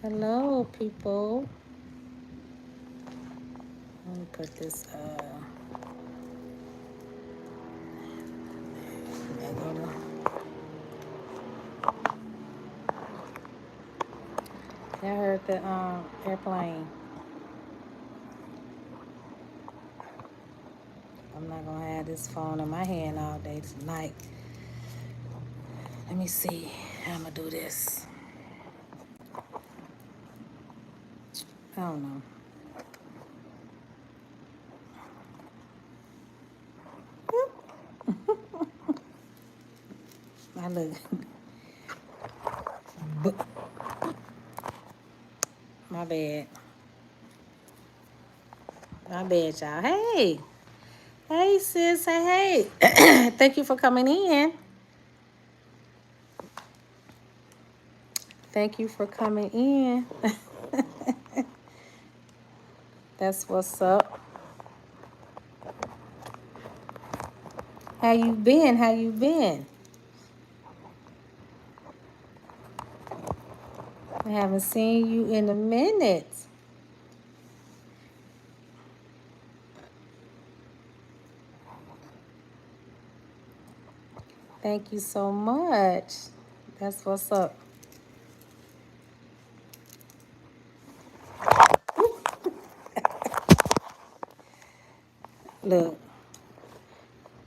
Hello, people. Let me put this. I go to. I heard the airplane. I'm not gonna have this phone in my hand all day tonight. Let me see how I'm gonna do this. I don't know. I look. My bad. My bad, y'all. Hey. Hey, sis. Hey, hey. Thank you for coming in. Thank you for coming in. That's what's up. How you been? How you been? I haven't seen you in a minute. Thank you so much. That's what's up. Look,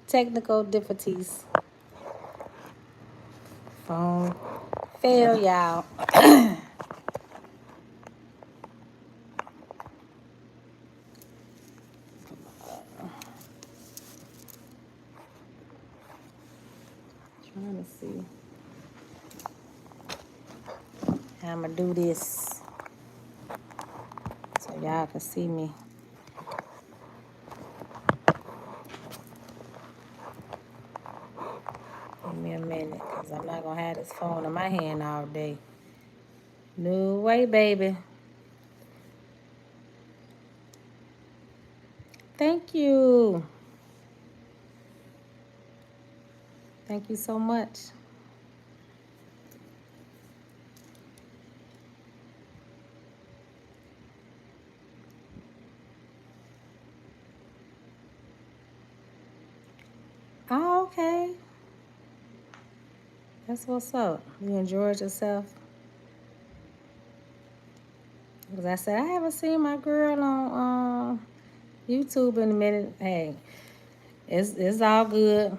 technical difficulties. Phone fail, y'all. Trying to see how I'm gonna do this so y'all can see me. Give me a minute, because I'm not gonna have this phone in my hand all day. No way, baby. Thank you. Thank you so much. Oh, okay. That's what's up. You enjoyed yourself? Because I said, I haven't seen my girl on YouTube in a minute. Hey, it's all good.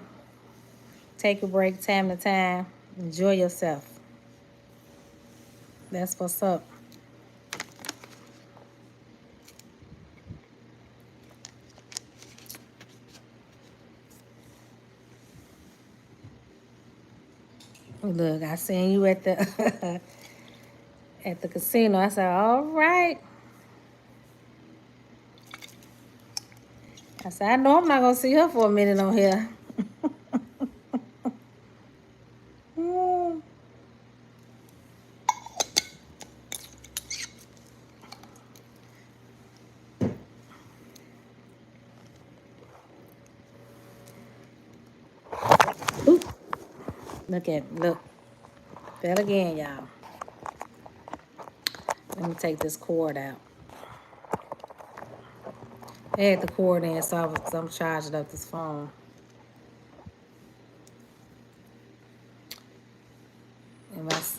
Take a break time to time. Enjoy yourself. That's what's up. Look, I seen you at the at the casino. I said, all right. I said, I know I'm not gonna see her for a minute on here. Mm. Ooh, look. That again, y'all. Let me take this cord out. I had the cord in, so I'm charging up this phone.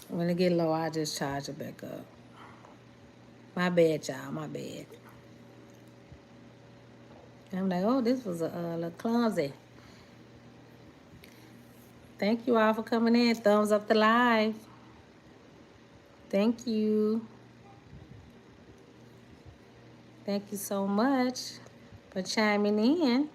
When it get low, I just charge it back up. My bad, y'all. My bad. I'm like, oh, this was a little clumsy. Thank you all for coming in. Thumbs up the live. Thank you. Thank you so much for chiming in.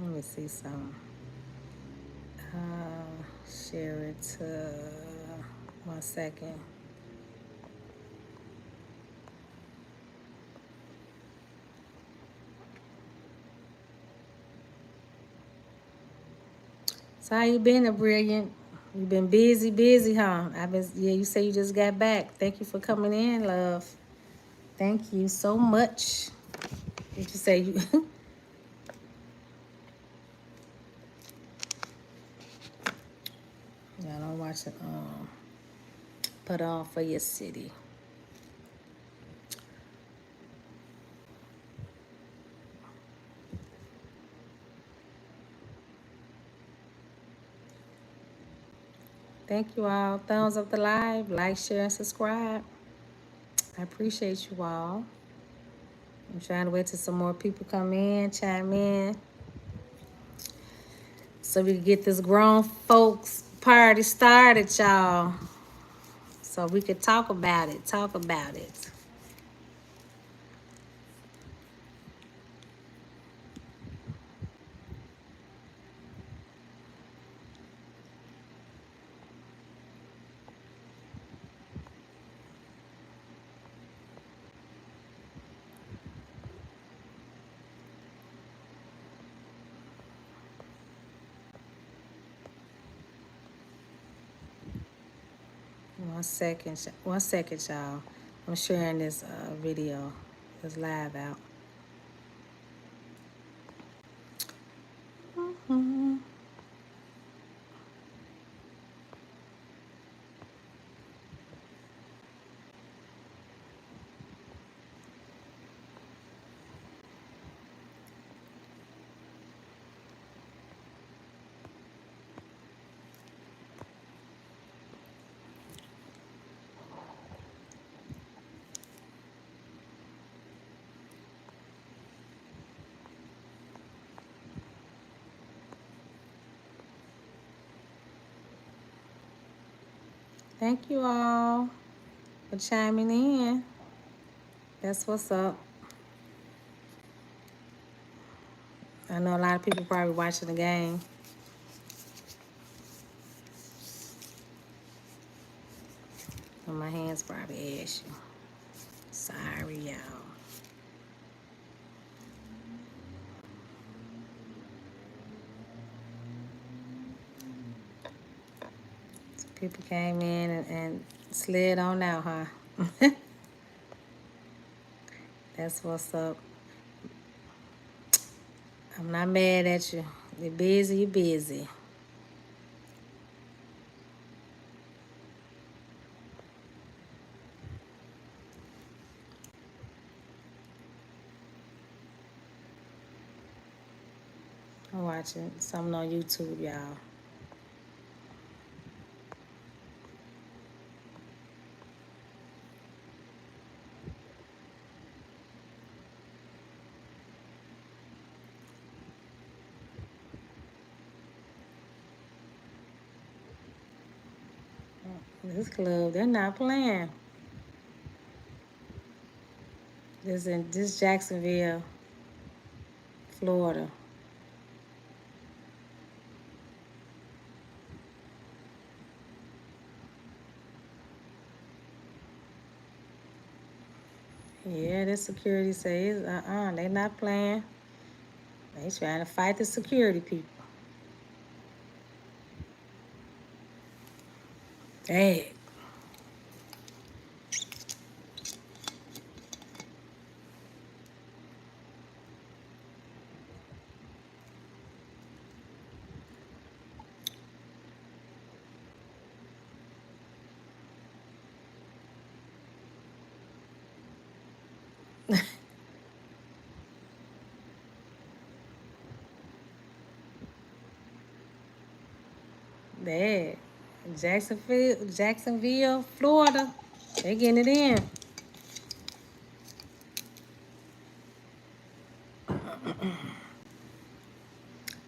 Let me see some. Share it to 1 second. So how you been, a brilliant? You been busy, busy, huh? Yeah, you say you just got back. Thank you for coming in, love. Thank you so much. Did you say you y'all don't watch it put on for your city. Thank you all. Thumbs up the live, like, share, and subscribe. I appreciate you all. I'm trying to wait till some more people come in, chime in, so we can get this grown folks party started, y'all. So we could talk about it. Talk about it. 1 second, 1 second, y'all. I'm sharing this video, this live out. Thank you all for chiming in. That's what's up. I know a lot of people probably watching the game. And my hands probably ashy. Sorry, y'all. So people came in and slid on out, huh? That's what's up. I'm not mad at you. You're busy, you're busy. I'm watching something on YouTube, y'all. This club, they're not playing. This Jacksonville, Florida. Yeah, the security says, they not playing. They trying to fight the security people. Hey. There. Jacksonville, Florida. They getting it in.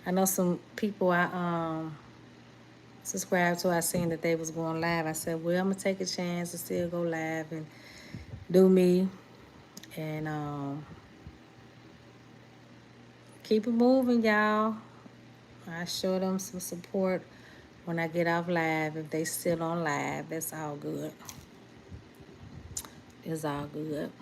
I know some people I subscribed to, I seen that they was going live. I said, well, I'm gonna take a chance to still go live and do me and keep it moving, y'all. I show them some support when I get off live. If they still on live, that's all good. It's all good.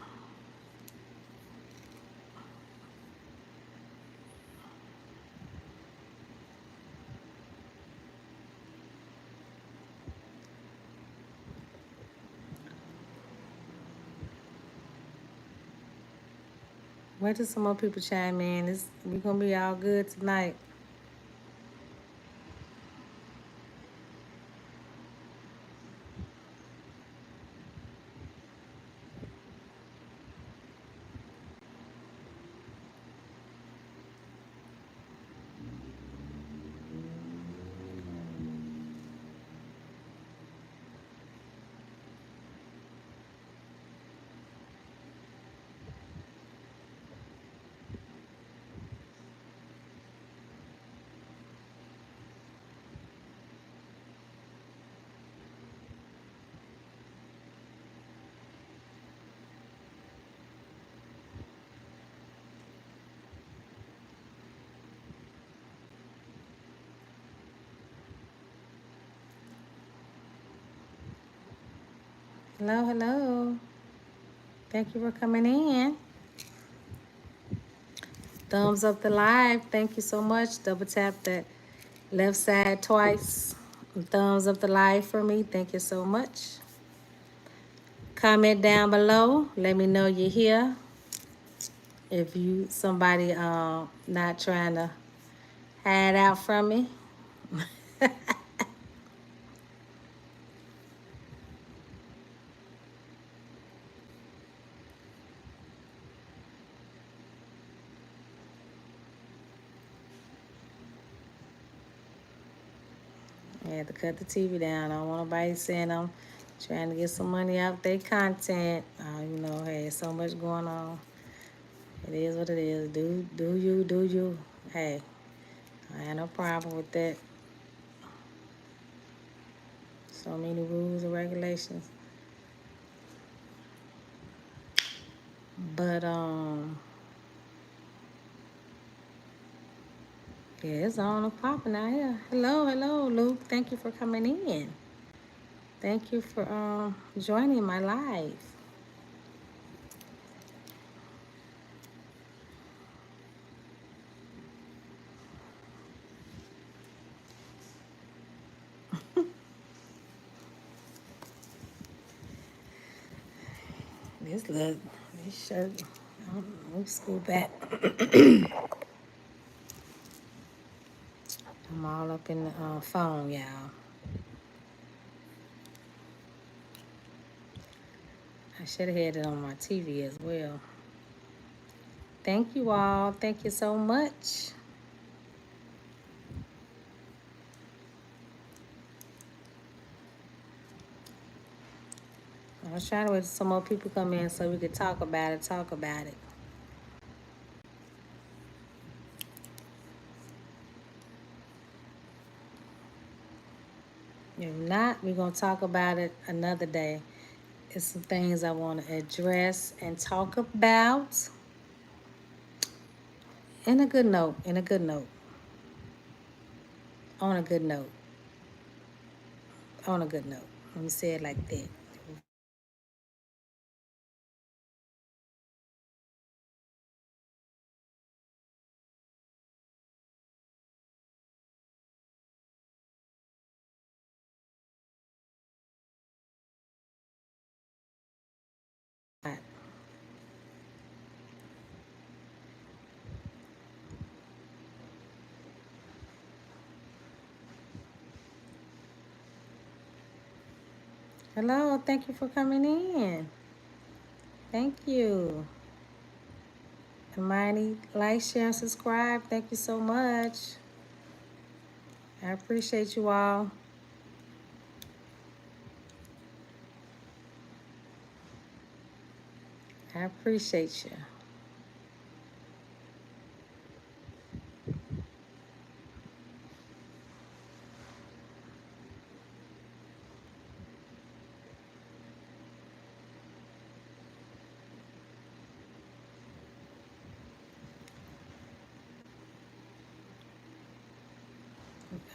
Wait till some more people chime in. We're gonna be all good tonight. Hello, hello. Thank you for coming in. Thumbs up the live. Thank you so much. Double tap that left side twice. Thumbs up the live for me. Thank you so much. Comment down below. Let me know you're here. If you somebody not trying to hide out from me. I had to cut the TV down. I don't want nobody saying I'm trying to get some money out their content. Hey, so much going on. It is what it is. Do you. Hey, I had no problem with that. So many rules and regulations. But yeah, it's on and popping out here. Hello, Luke. Thank you for coming in. Thank you for joining my live. This shirt. Let me scoot back. I'm all up in the phone, y'all. I should have had it on my TV as well. Thank you all. Thank you so much. I was trying to wait till some more people come in so we could talk about it. If not, we're going to talk about it another day. It's some things I want to address and talk about. In a good note. On a good note. On a good note. Let me say it like that. Hello, thank you for coming in. Thank you. Hermione, like, share, and subscribe. Thank you so much. I appreciate you all. I appreciate you.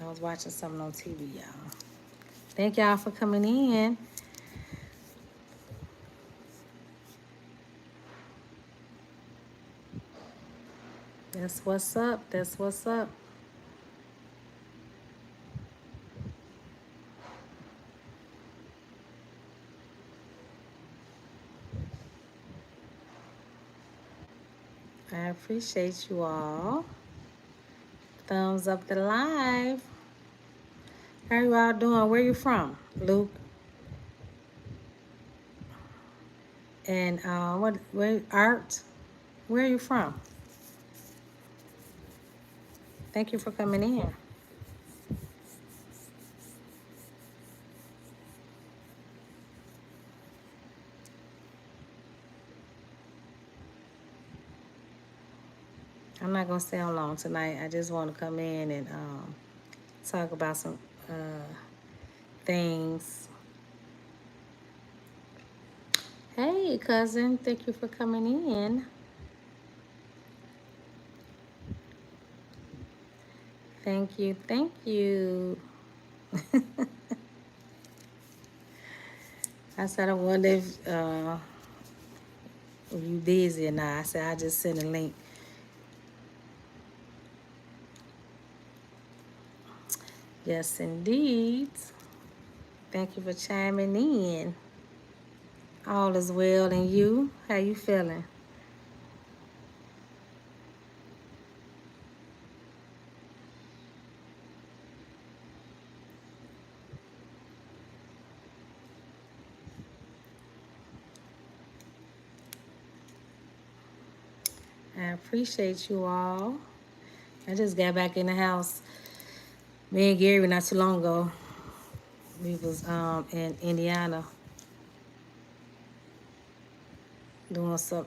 I was watching something on TV, y'all. Thank y'all for coming in. That's what's up. That's what's up. appreciate you all. Thumbs up the live. How you all doing? Where you from, Luke? And where Art? Where are you from? Thank you for coming in. I'm not gonna stay on long tonight. I just want to come in and talk about some things. Hey, cousin, thank you for coming in. Thank you, thank you. I said I wonder if you busy or not. I said I just sent a link. Yes, indeed. Thank you for chiming in. All is well, and you? How you feeling? I appreciate you all. I just got back in the house. Me and Gary not too long ago. We was in Indiana doing some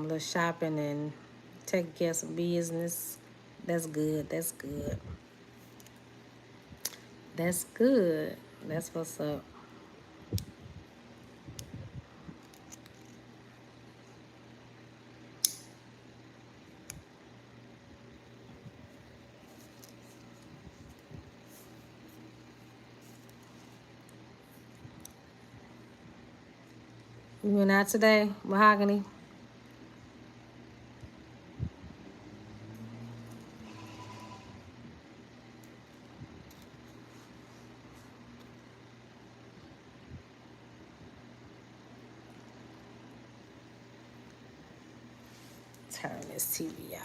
little shopping and taking care of some business. That's good. That's good. That's good. That's what's up. You went out today, Mahogany? Turn this TV out.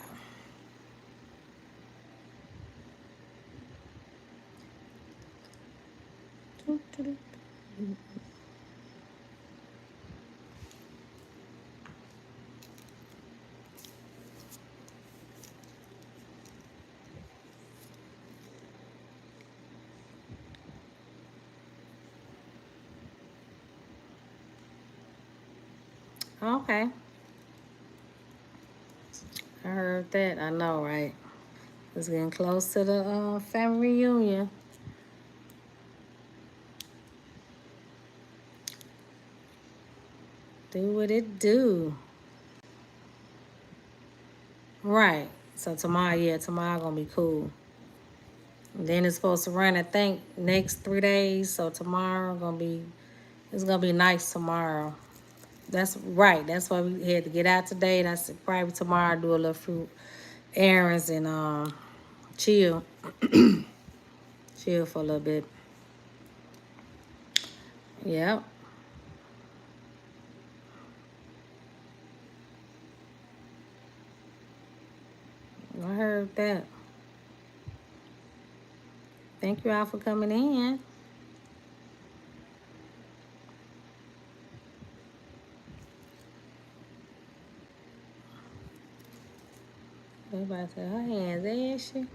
Okay. I heard that. I know, right? It's getting close to the family reunion. Do what it do. Right. So tomorrow, yeah, tomorrow gonna be cool. And then it's supposed to run, I think, next 3 days. So tomorrow it's gonna be nice tomorrow. That's right. That's why we had to get out today. That's probably tomorrow do a little fruit errands and chill, chill for a little bit. Yep, I heard that. Thank you all for coming in. Everybody said her hands ashy.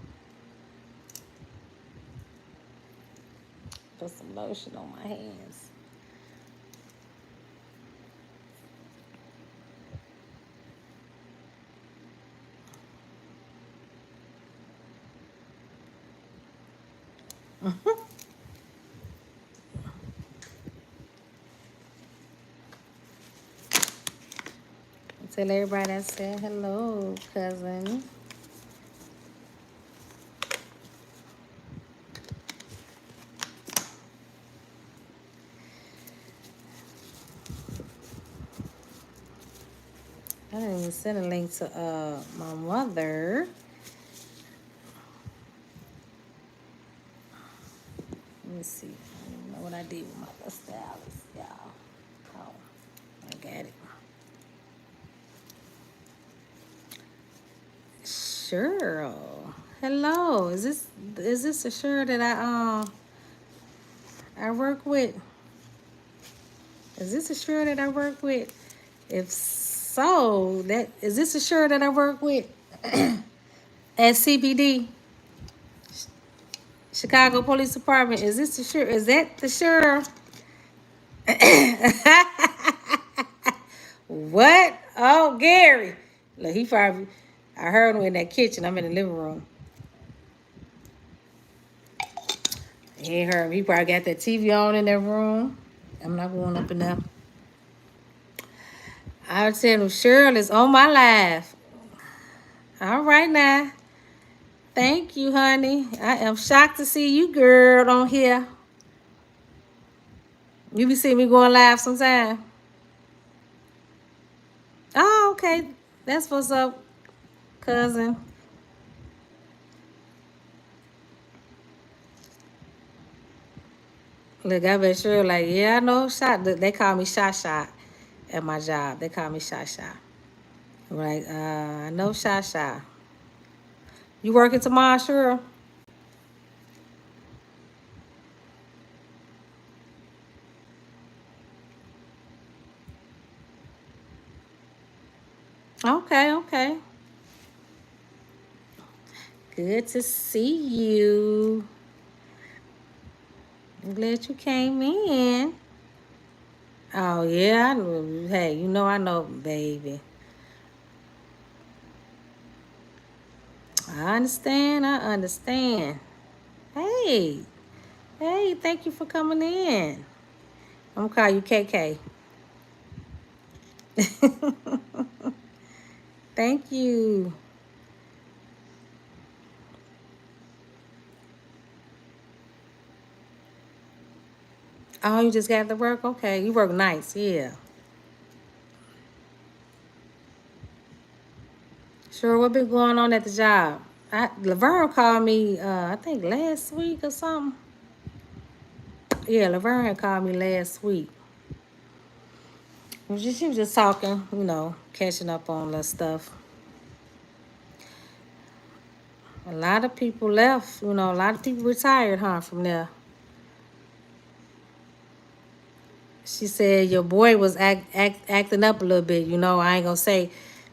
Put some lotion on my hands. Tell everybody I said hello, cousin. I didn't even send a link to my mother. Let me see. I don't even know what I did with my stylus, y'all. Oh, I got it. Cheryl. Hello. Is this a Cheryl that I work with? Is this a Cheryl that I work with? If so, that is this a Cheryl that I work with at CBD, Chicago Police Department? Is this the Cheryl? Is that the Cheryl? What? Oh, Gary. Look, he probably. I heard him in that kitchen. I'm in the living room. He ain't heard me. He probably got that TV on in that room. I'm not going up in there. I'll tell him Cheryl is on my live. All right now. Thank you, honey. I am shocked to see you, girl, on here. You be seeing me going live sometime. Oh, okay. That's what's up, cousin. Look, I bet sure like, yeah, I know shot. They call me Shot Shot at my job. They call me Shot Shot. I'm like, I know Shot Shot. You working tomorrow, sure? Okay, okay. Good to see you. I'm glad you came in. Oh yeah, I know. Hey, you know I know, baby. I understand. I understand. Hey, hey, thank you for coming in. I'm gonna call you KK. Thank you. Oh, you just got to work? Okay, you work nights, yeah. Sure, what been going on at the job? Laverne called me, I think last week or something. Yeah, Laverne called me last week. She was just talking, catching up on the stuff. A lot of people left, a lot of people retired, huh, from there. She said your boy was acting up a little bit. I ain't gonna say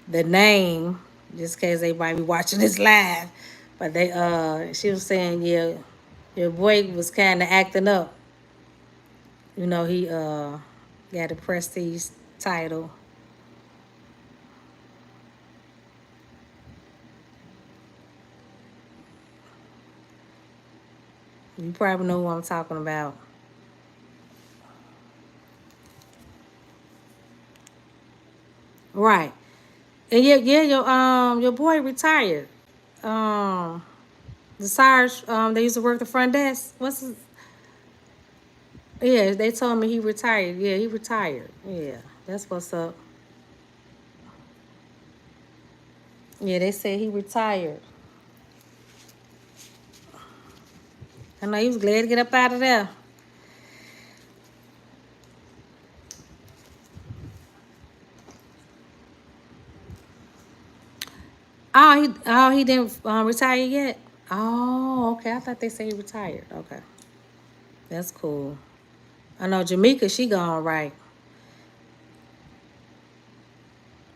the name just in case they might be watching this live. But she was saying, yeah, your boy was kind of acting up. He got a prestige title. You probably know who I'm talking about. Right. And yeah, your boy retired. Um the Sarge, they used to work the front desk. What's his Yeah, they told me he retired. Yeah, he retired. Yeah, that's what's up. Yeah, they said he retired. I know he was glad to get up out of there. Oh, he didn't retire yet. Oh, okay. I thought they said he retired. Okay, that's cool. I know Jamaica, she gone right.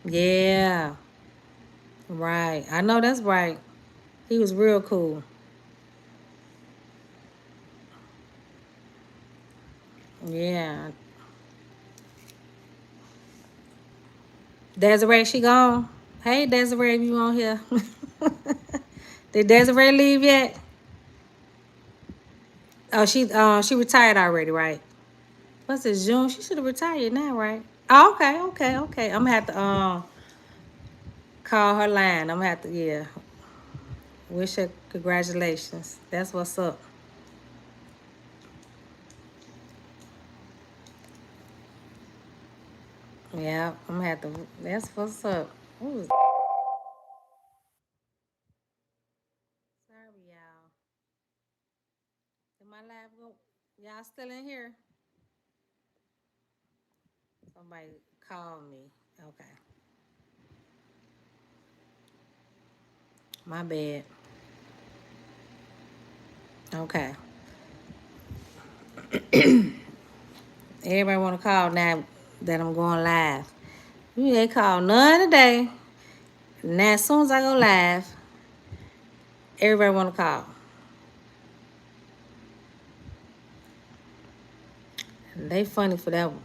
Yeah, right. I know that's right. He was real cool. Yeah. Desiree, she gone. Hey, Desiree, you on here? Did Desiree leave yet? Oh, she retired already, right? What's this, June? She should have retired now, right? Oh, okay, okay, okay. I'm gonna have to call her line. I'm gonna have to, yeah. Wish her congratulations. That's what's up. Yeah, I'm gonna have to. That's what's up. Ooh, sorry, y'all. Did my live go? Y'all still in here? Somebody called me. Okay. My bad. Okay. Everybody want to call now that I'm going live. You ain't call none today. Now, as soon as I go live, everybody want to call. They funny for that one.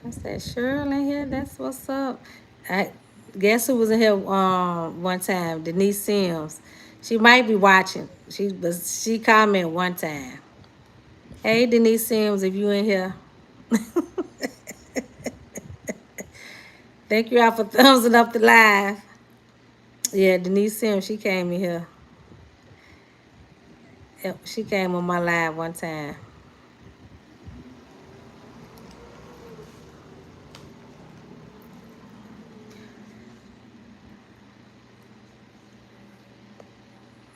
I said, Shirley in here, that's what's up. I guess who was in here one time? Denise Sims. She might be watching. She commented one time. Hey Denise Sims, if you in here. Thank you all for thumbsing up the live. Yeah, Denise Sims, she came in here. Yep, she came on my live one time.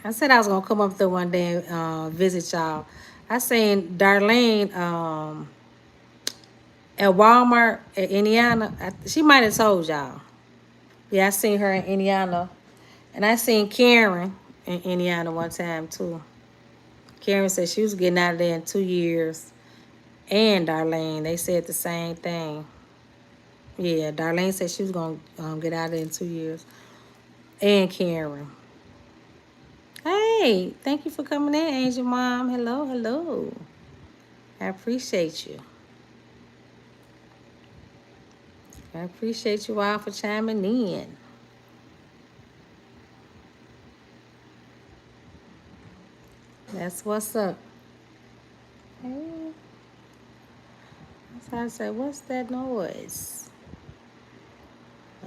I said I was gonna come up there one day and visit y'all. I seen Darlene at Walmart in Indiana. She might have told y'all. Yeah, I seen her in Indiana. And I seen Karen in Indiana one time too. Karen said she was getting out of there in 2 years. And Darlene, they said the same thing. Yeah, Darlene said she was gonna get out of there in 2 years. And Karen. Hey, thank you for coming in, Angel Mom. Hello, hello. I appreciate you. I appreciate you all for chiming in. That's what's up. Hey, that's how I say, what's that noise?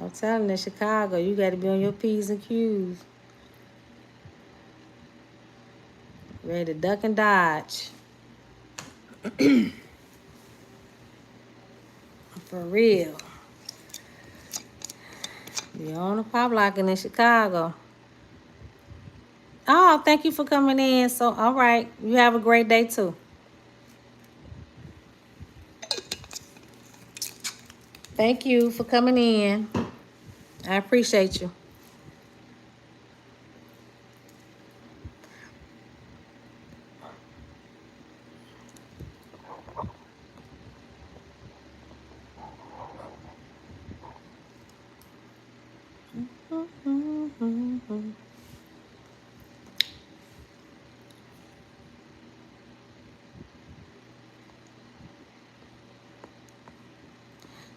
I'm telling you, in Chicago, you got to be on your P's and Q's. Ready to duck and dodge. For real. You're on the pop locking in Chicago. Oh, thank you for coming in. So, all right. You have a great day, too. Thank you for coming in. I appreciate you.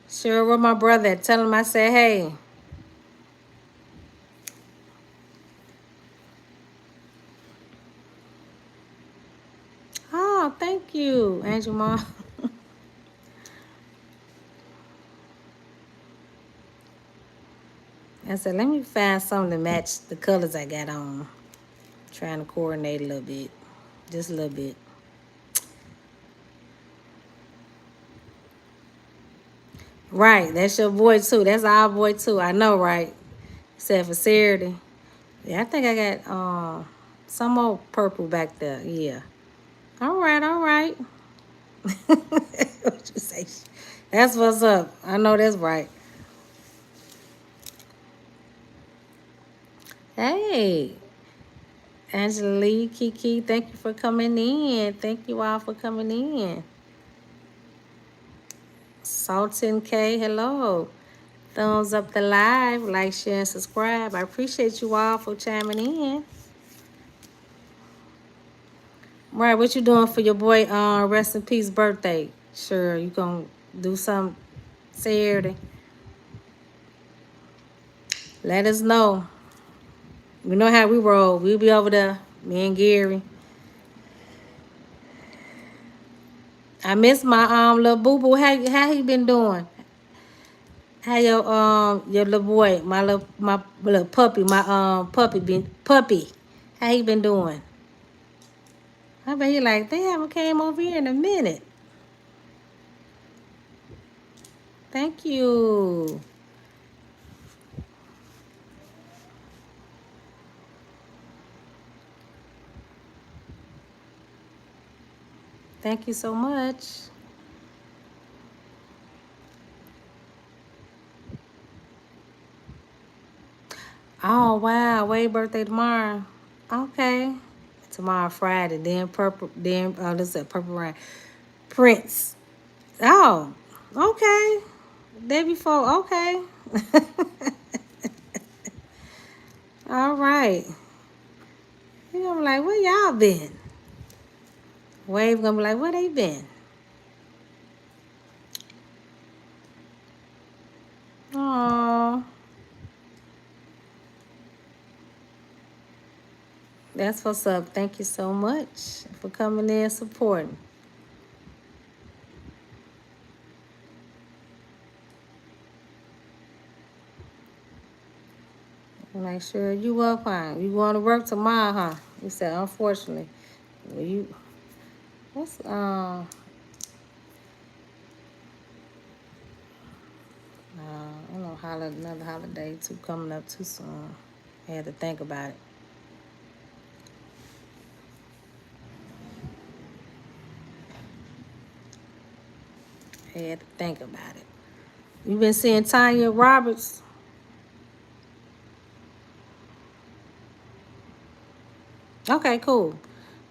Sure, with my brother. Tell him I said, hey. Oh, thank you, Angel Mom. I said, let me find something to match the colors I got on. Trying to coordinate a little bit. Just a little bit. Right, that's your boy too. That's our boy too. I know, right? Except for Saturday. Yeah, I think I got some more purple back there. Yeah. All right, all right. What you say? That's what's up. I know that's right. Hey, Angela, Kiki, thank you for coming in. Thank you all for coming in. Salton K, hello. Thumbs up the live, like, share, and subscribe. I appreciate you all for chiming in. Right, what you doing for your boy rest in peace birthday? Sure, you gonna do something Saturday? Let us know. We know how we roll. We'll be over there, me and Gary. I miss my little boo boo. How he been doing? How your little boy, my little puppy, my puppy. How he been doing? I bet he like, they haven't came over here in a minute. Thank you. Thank you so much. Oh wow, Wade birthday tomorrow. Okay. Tomorrow Friday. Then purple. Then this is purple rain. Prince. Oh, okay. Day before. Okay. All right. You gonna be like, where y'all been? Wave gonna be like, where they been? Oh, that's what's up. Thank you so much for coming in and supporting. Make sure you up, huh? You going to work tomorrow, huh? You said, unfortunately. Well, you what's I don't know another holiday too coming up too soon. I had to think about it. I had to think about it. You been seeing Tanya Roberts? Okay, cool.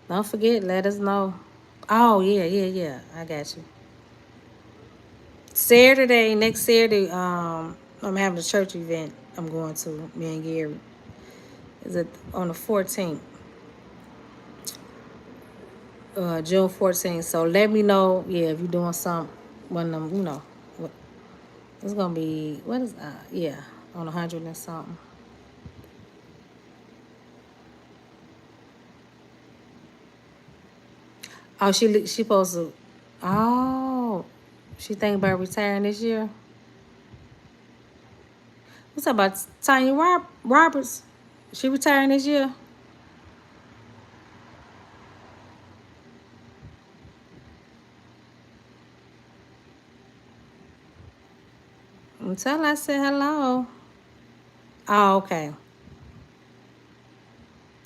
Don't forget, let us know. Oh yeah, yeah, yeah. I got you. Saturday, next Saturday, I'm having a church event. I'm going to me and Gary. Is it on the 14th? June 14th. So let me know, yeah, if you're doing something when I'm, it's gonna be what is yeah, on 100 and something. Oh, she supposed to. Oh, she thinking about retiring this year. What's up about Tanya Roberts? She retiring this year. Tell her I said hello. Oh, okay.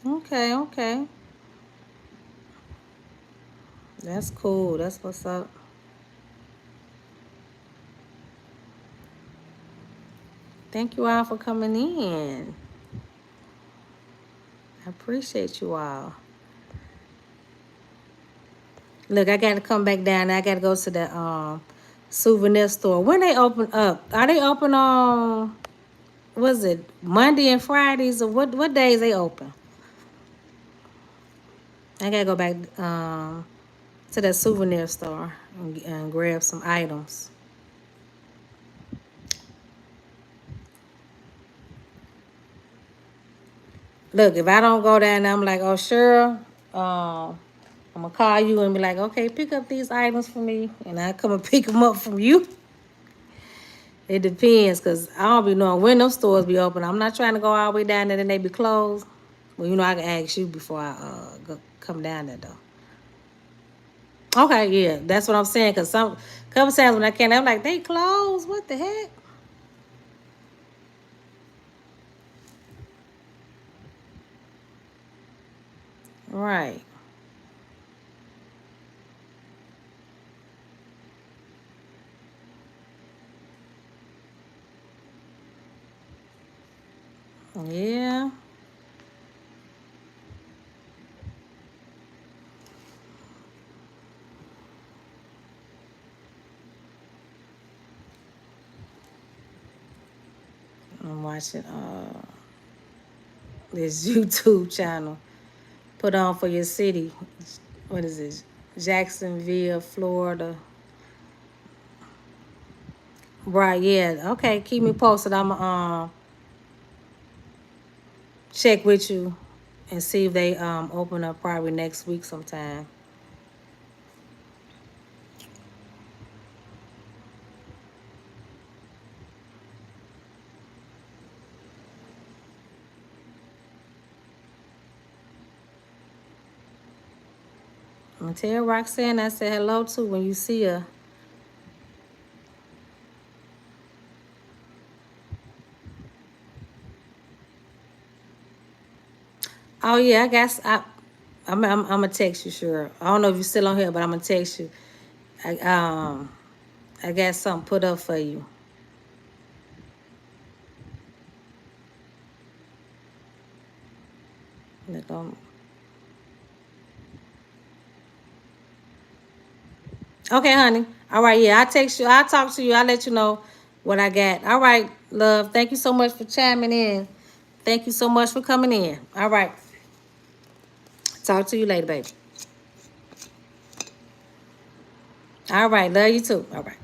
Okay, okay. That's cool. That's what's up. Thank you all for coming in. I appreciate you all. Look, I got to come back down. I got to go to the souvenir store. When they open up? Are they open on? Was it Monday and Fridays or what days they open? I gotta go back to that souvenir store and grab some items. Look, if I don't go down there, I'm like, oh sure, I'm gonna call you and be like, okay, pick up these items for me, and I come and pick them up from you. It depends, cause I don't be knowing when those stores be open. I'm not trying to go all the way down there and they be closed. Well, I can ask you before I come down there though. Okay, yeah, that's what I'm saying. Cause some couple times when I came, I'm like, they closed. What the heck? Right. Yeah. I'm watching this YouTube channel put on for your city. What is this? Jacksonville, Florida. Right, yeah. Okay, keep me posted. I'm check with you and see if they open up probably next week sometime. I'm gonna tell Roxanne I said hello too when you see her. Oh yeah, I guess I'm gonna text you, sure. I don't know if you're still on here, but I'm gonna text you. I got something put up for you. Look, okay, honey. All right, yeah. I'll text you. I'll talk to you. I'll let you know what I got. All right, love. Thank you so much for chiming in. Thank you so much for coming in. All right. Talk to you later, baby. All right. Love you too. All right.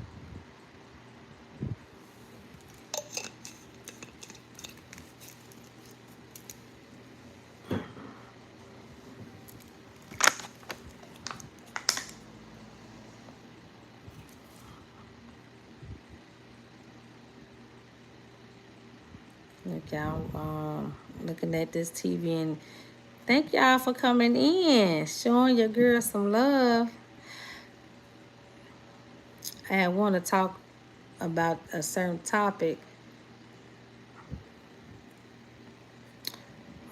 Look, y'all, looking at this TV, and thank y'all for coming in, showing your girl some love. I want to talk about a certain topic,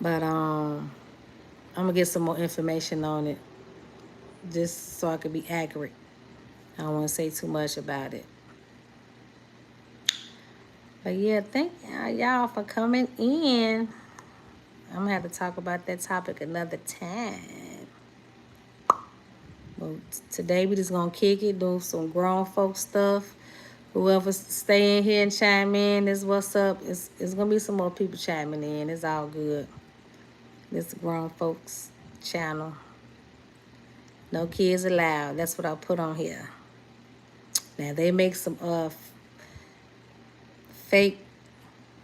but I'm gonna get some more information on it, just so I could be accurate. I don't want to say too much about it. But yeah, thank y'all for coming in. I'm gonna have to talk about that topic another time. But today we just gonna kick it, do some grown folk stuff. Whoever's staying here and chime in is what's up. It's gonna be some more people chiming in. It's all good. This grown folks channel. No kids allowed. That's what I put on here. Now they make some fake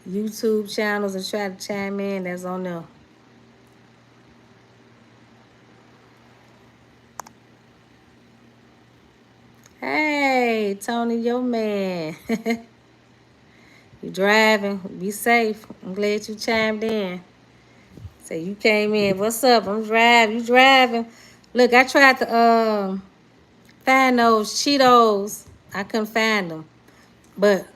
YouTube channels and try to chime in. That's on them. Hey, Tony, your man. You driving? Be safe. I'm glad you chimed in. Say you came in. What's up? I'm driving. You driving? Look, I tried to find those Cheetos. I couldn't find them, but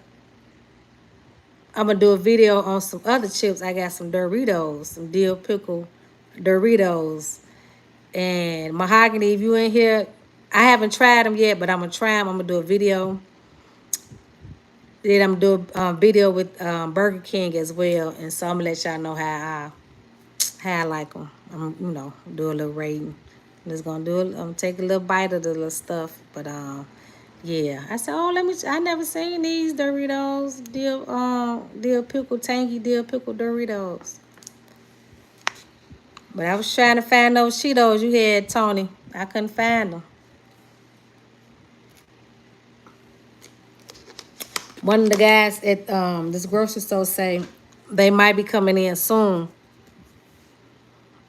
I'm gonna do a video on some other chips. I got some Doritos, some dill pickle Doritos, and mahogany. If you in here, I haven't tried them yet, but I'm gonna try them. I'm gonna do a video. Then I'm gonna do a video with Burger King as well, and so I'm gonna let y'all know how I like them. I'm do a little rating. I'm just gonna take a little bite of the little stuff, but yeah. I said, oh, let me. I never seen these Doritos, dill pickle, tangy dill pickle Doritos. But I was trying to find those Cheetos you had, Tony. I couldn't find them. One of the guys at this grocery store say they might be coming in soon.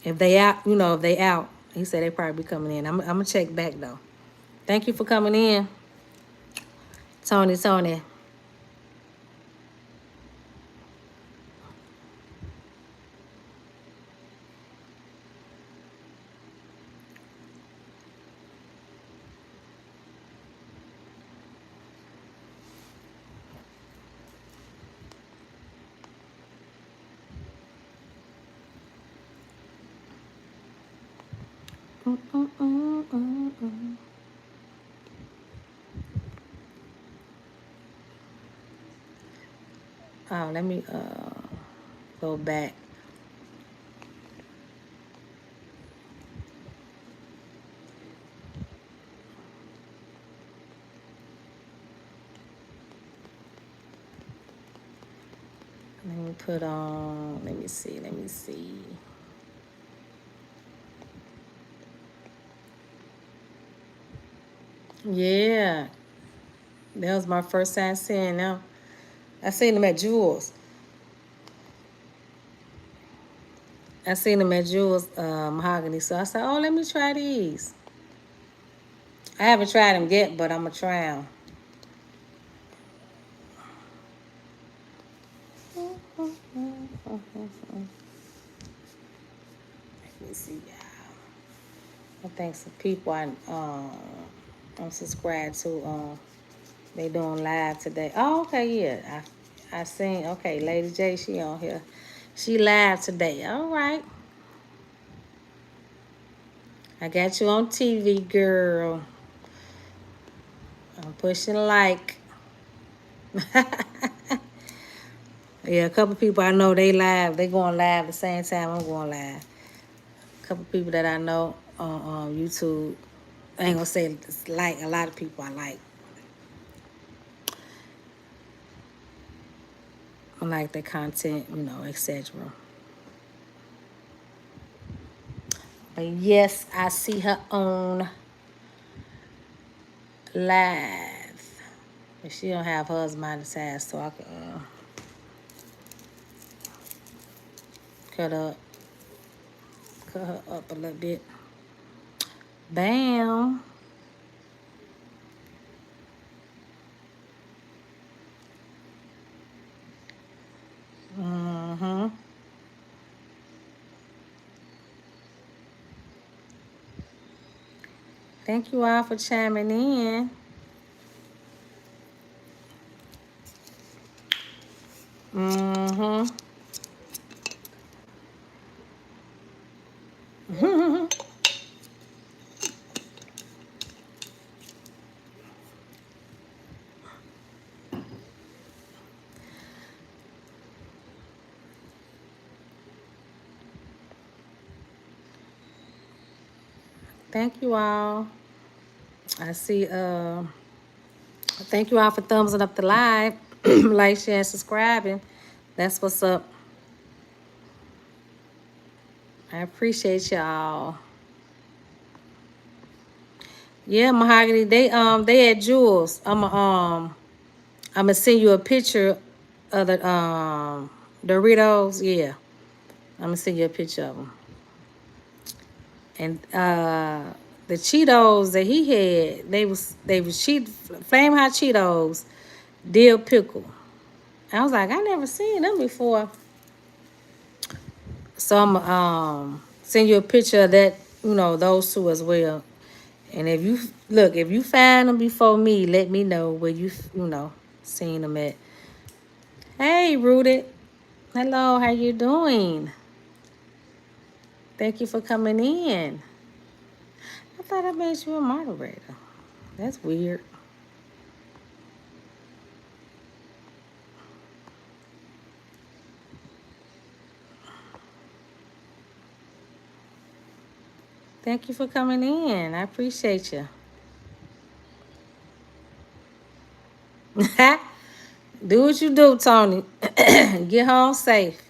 If they out, if they out. He said they probably be coming in. I'm gonna check back though. Thank you for coming in, Tony. Oh, let me go back. Let me put on. Let me see. Yeah, that was my first time seeing them. I seen them at Jewel's. I seen them at Jewel's mahogany. So I said, oh, let me try these. I haven't tried them yet, but I'm gonna try them. Let me see, y'all. I think some people I'm subscribed to. They doing live today. Oh, okay, yeah. I seen. Okay, Lady J, she on here. She live today. All right. I got you on TV, girl. I'm pushing like. Yeah, a couple people I know they live. They going live the same time I'm going live. A couple people that I know on YouTube. I ain't gonna say it's like a lot of people I like. I like their content, etc. But yes, I see her on live. But she don't have hers monetized, so I could cut up, cut her up a little bit. Bam. Mm-hmm. Thank you all for chiming in. Mm-hmm. Thank you all. I see thank you all for thumbsing up the live. Like, share, and subscribing. That's what's up. I appreciate y'all. Yeah, Mahogany, they at Jules. I'ma send you a picture of the Doritos. Yeah, I'm gonna send you a picture of them. And the Cheetos that he had, they was flame hot Cheetos, dill pickle. I was like, I never seen them before. So I'm send you a picture of that, those two as well. And if you find them before me, let me know where seen them at. Hey, Rooted. Hello, how you doing? Thank you for coming in. I thought I made you a moderator. That's weird. Thank you for coming in. I appreciate you. Do what you do, Tony. Get home safe.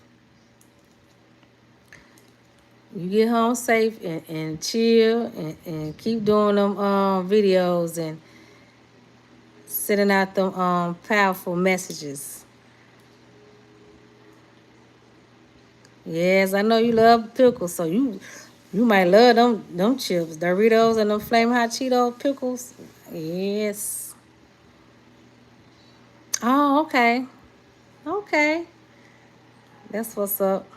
You get home safe and chill and keep doing them videos and sending out them powerful messages. Yes, I know you love pickles, so you might love them chips, Doritos and them Flaming Hot Cheeto pickles. Yes. Oh, okay. Okay. That's what's up.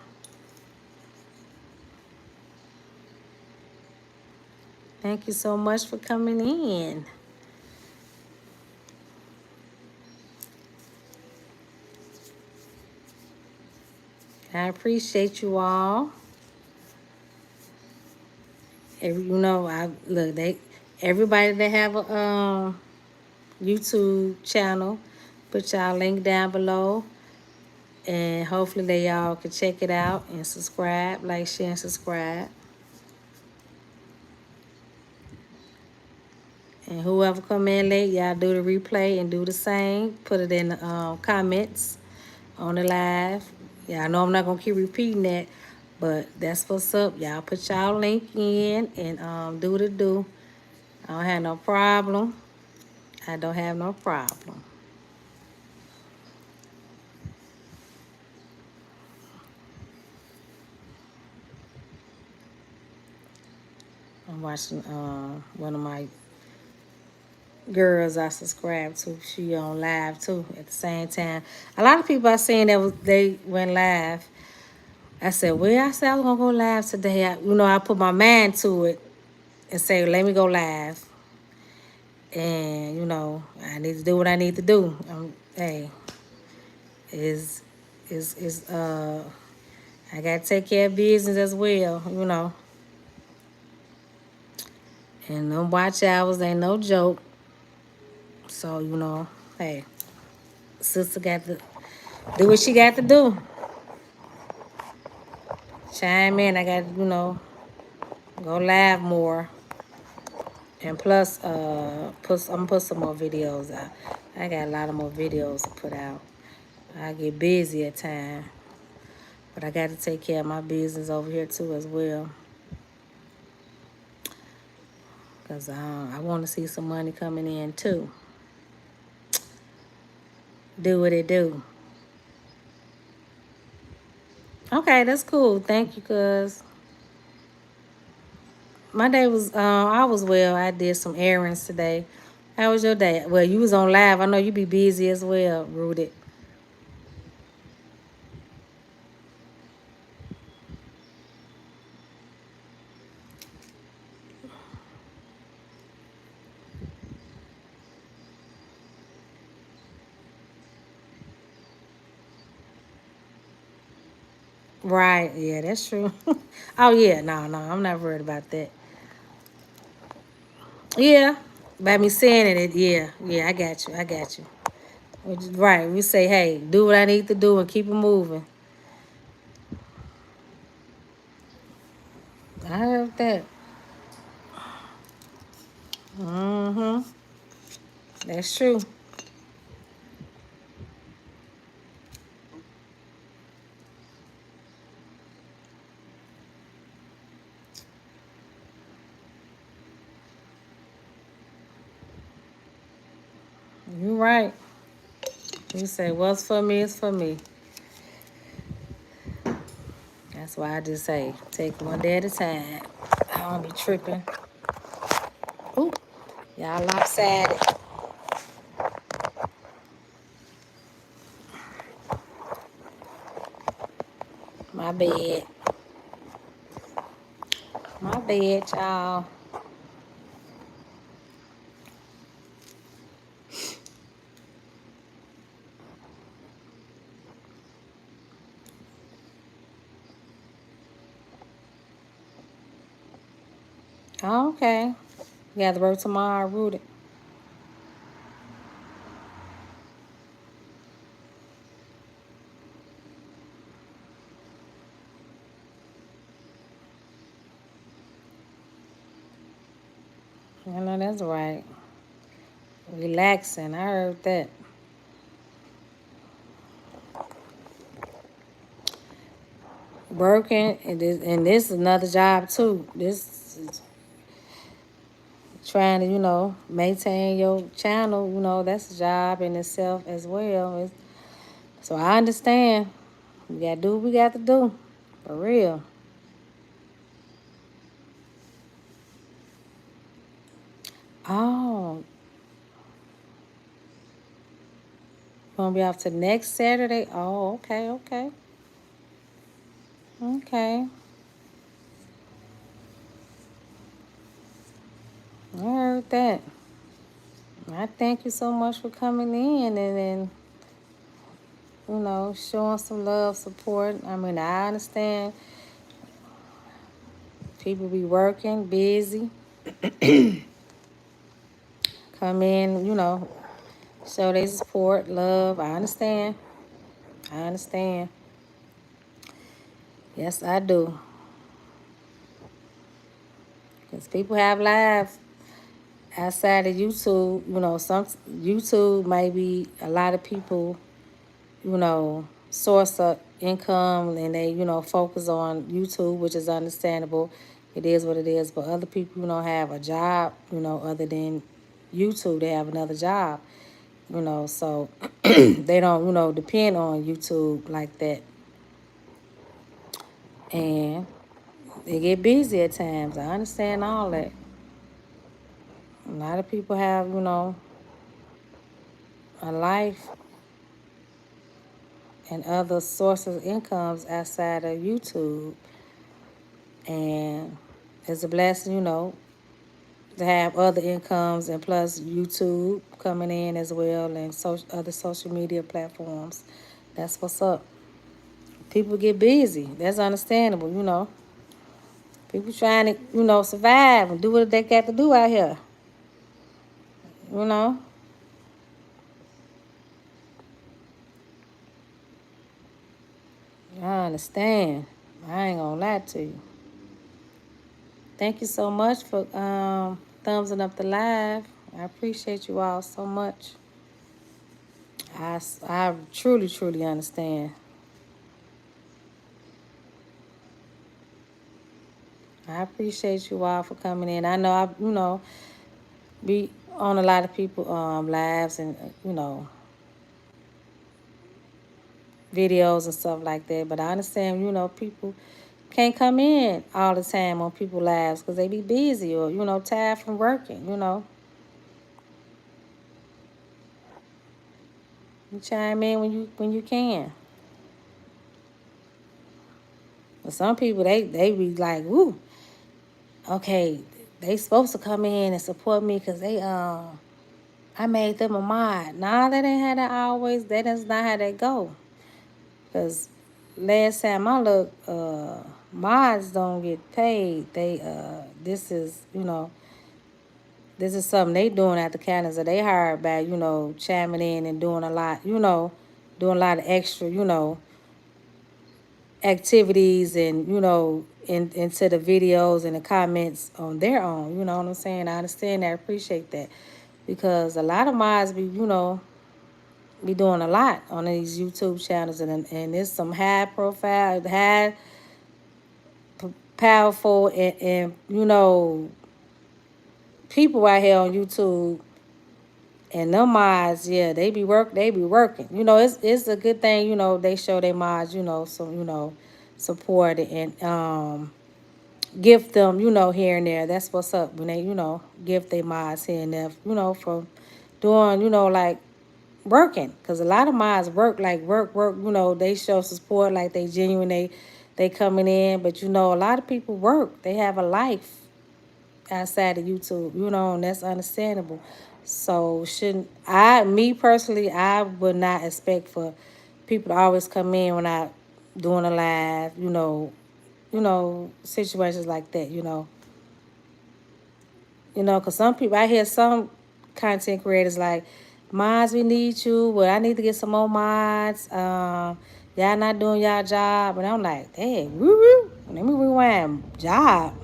Thank you so much for coming in. I appreciate you all. I look everybody that have a YouTube channel, put y'all link down below, and hopefully they all can check it out and subscribe, like, share, and subscribe. And whoever come in late, y'all do the replay and do the same. Put it in the comments on the live. Yeah, I know I'm not gonna keep repeating that, but that's what's up. Y'all put y'all link in and do the do. I don't have no problem. I don't have no problem. I'm watching one of my girls I subscribe to. She on live too at the same time. A lot of people I seen they went live. I said, well, I said I was gonna go live today. I put my mind to it and say, let me go live. And I need to do what I need to do. Hey, is I gotta take care of business as well. And them watch hours ain't no joke. So, hey, sister got to do what she got to do. Chime in. I got to, go live more. And plus, I'm gonna put some more videos out. I got a lot of more videos to put out. I get busy at times. But I got to take care of my business over here too as well. Because I want to see some money coming in too. Do what it do. Okay, that's cool. Thank you, cuz. My day was, I was well. I did some errands today. How was your day? Well, you was on live. I know you be busy as well, Rooted. Right, yeah, that's true. Oh, yeah, no, I'm not worried about that. Yeah, by me saying it, yeah, I got you. Right, we say, hey, do what I need to do and keep it moving. I heard that. Mm-hmm. That's true. You right. You say what's for me is for me. That's why I just say take one day at a time. I don't be tripping. Ooh, y'all lopsided. My bad. My bad, y'all. Okay. You got to work tomorrow, Rooted. I know that's right. Relaxing. I heard that. Working, and this is another job too. This is trying to, maintain your channel, that's a job in itself as well. So I understand. We gotta do what we got to do. For real. Oh, gonna be off to next Saturday? Oh, okay, okay. Okay. I heard that. I thank you so much for coming in and showing some love, support. I mean, I understand people be working, busy. Come in, show they support, love. I understand. I understand. Yes, I do. Because people have lives outside of YouTube. Some YouTube may be a lot of people, source of income and they, focus on YouTube, which is understandable. It is what it is. But other people, have a job, other than YouTube. They have another job, so they don't, depend on YouTube like that. And they get busy at times. I understand all that. A lot of people have, a life and other sources of incomes outside of YouTube. And it's a blessing, to have other incomes and plus YouTube coming in as well and other social media platforms. That's what's up. People get busy. That's understandable. People trying to, survive and do what they got to do out here. You know. I understand. I ain't gonna lie to you. Thank you so much for thumbsing up the live. I appreciate you all so much. I truly, truly understand. I appreciate you all for coming in. I know be on a lot of people lives and videos and stuff like that. But I understand, people can't come in all the time on people lives because they be busy or tired from working. You chime in when you can. But some people they be like, "Woo, okay, they supposed to come in and support me because I made them a mod." Nah, that ain't how that always. That is not how that go. Cause last time I looked, mods don't get paid. This is something they doing at the counter. They hired by chiming in and doing a lot, doing a lot of extra, activities and into the videos and the comments on their own. You know what I'm saying? I understand that. I appreciate that because a lot of mods be doing a lot on these YouTube channels and there's some high profile, high powerful and people out here on YouTube and them mods, yeah, they be working. It's a good thing, they show their mods, some, support and gift them, here and there. That's what's up when they, gift their mods here and there, for doing, like working. Because a lot of mods work, like work, they show support, like they genuine, they coming in. But, a lot of people work. They have a life outside of YouTube, and that's understandable. So shouldn't me personally, I would not expect for people to always come in when I doing a live, situations like that, because some people, I hear some content creators like, mods, we need you. Well, I need to get some more mods. Y'all not doing y'all job. And I'm like, dang, woo woo. Let me rewind. Job.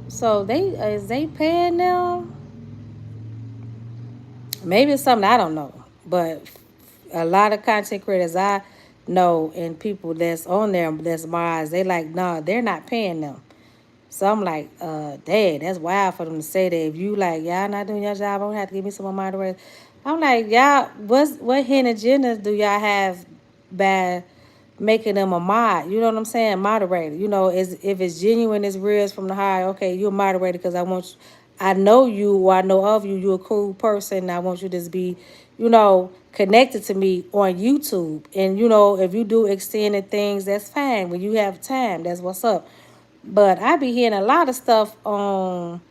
So is they paying them? Maybe it's something I don't know. But a lot of content creators I know and people that's on there that's mods, they like, nah, they're not paying them. So I'm like, dad, that's wild for them to say that. If you like, y'all not doing your job, I'm gonna have to give me some more moderators. I'm like, y'all, what hidden agendas do y'all have by making them a mod? You know what I'm saying? Moderator. Is if it's genuine, it's real, it's from the heart. Okay, you're a moderator because I know you or I know of you. You're a cool person. I want you to just be, connected to me on YouTube. And if you do extended things, that's fine. When you have time, that's what's up. But I be hearing a lot of stuff on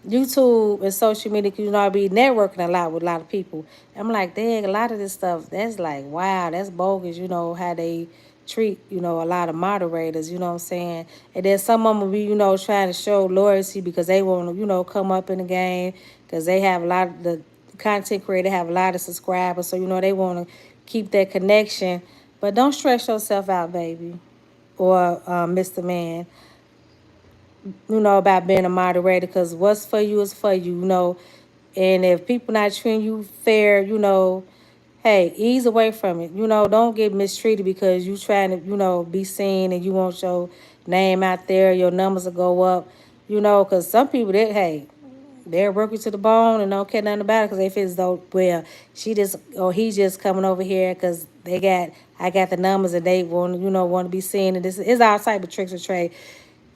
YouTube and social media because I be networking a lot with a lot of people. I'm like, dang, a lot of this stuff that's like, wow, that's bogus. How they treat a lot of moderators. You know what I'm saying? And then some of them will be trying to show loyalty because they want to come up in the game because they have a lot of the content creator have a lot of subscribers, so they want to keep that connection. But don't stress yourself out, baby, or Mr. Man, about being a moderator because what's for you is for you. And if people not treating you fair, hey, ease away from it. Don't get mistreated because you trying to, be seen and you want your name out there, your numbers will go up, because some people that, hey, they're working to the bone and don't care nothing about it because they feel as though, well, she just or he's just coming over here because I got the numbers and they want to be seen. And this is all type of tricks or trade.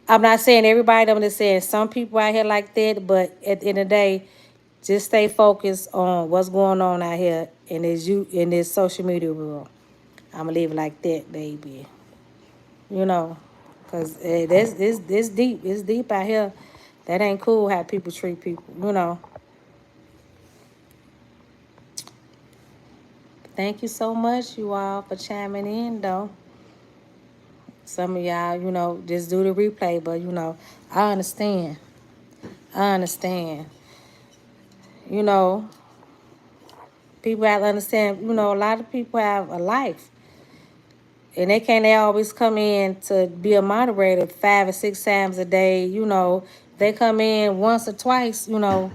I'm not saying everybody. I'm just saying some people out here like that. But at the end of the day, just stay focused on what's going on out here in this social media world. I'm gonna leave it like that, baby. You know, cause this deep. It's deep out here. That ain't cool how people treat people. Thank you so much, you all, for chiming in, though. some of y'all, just do the replay, but I understand. I understand. You know, people have to understand, a lot of people have a life. And they always come in to be a moderator 5 or 6 times a day, They come in once or twice, and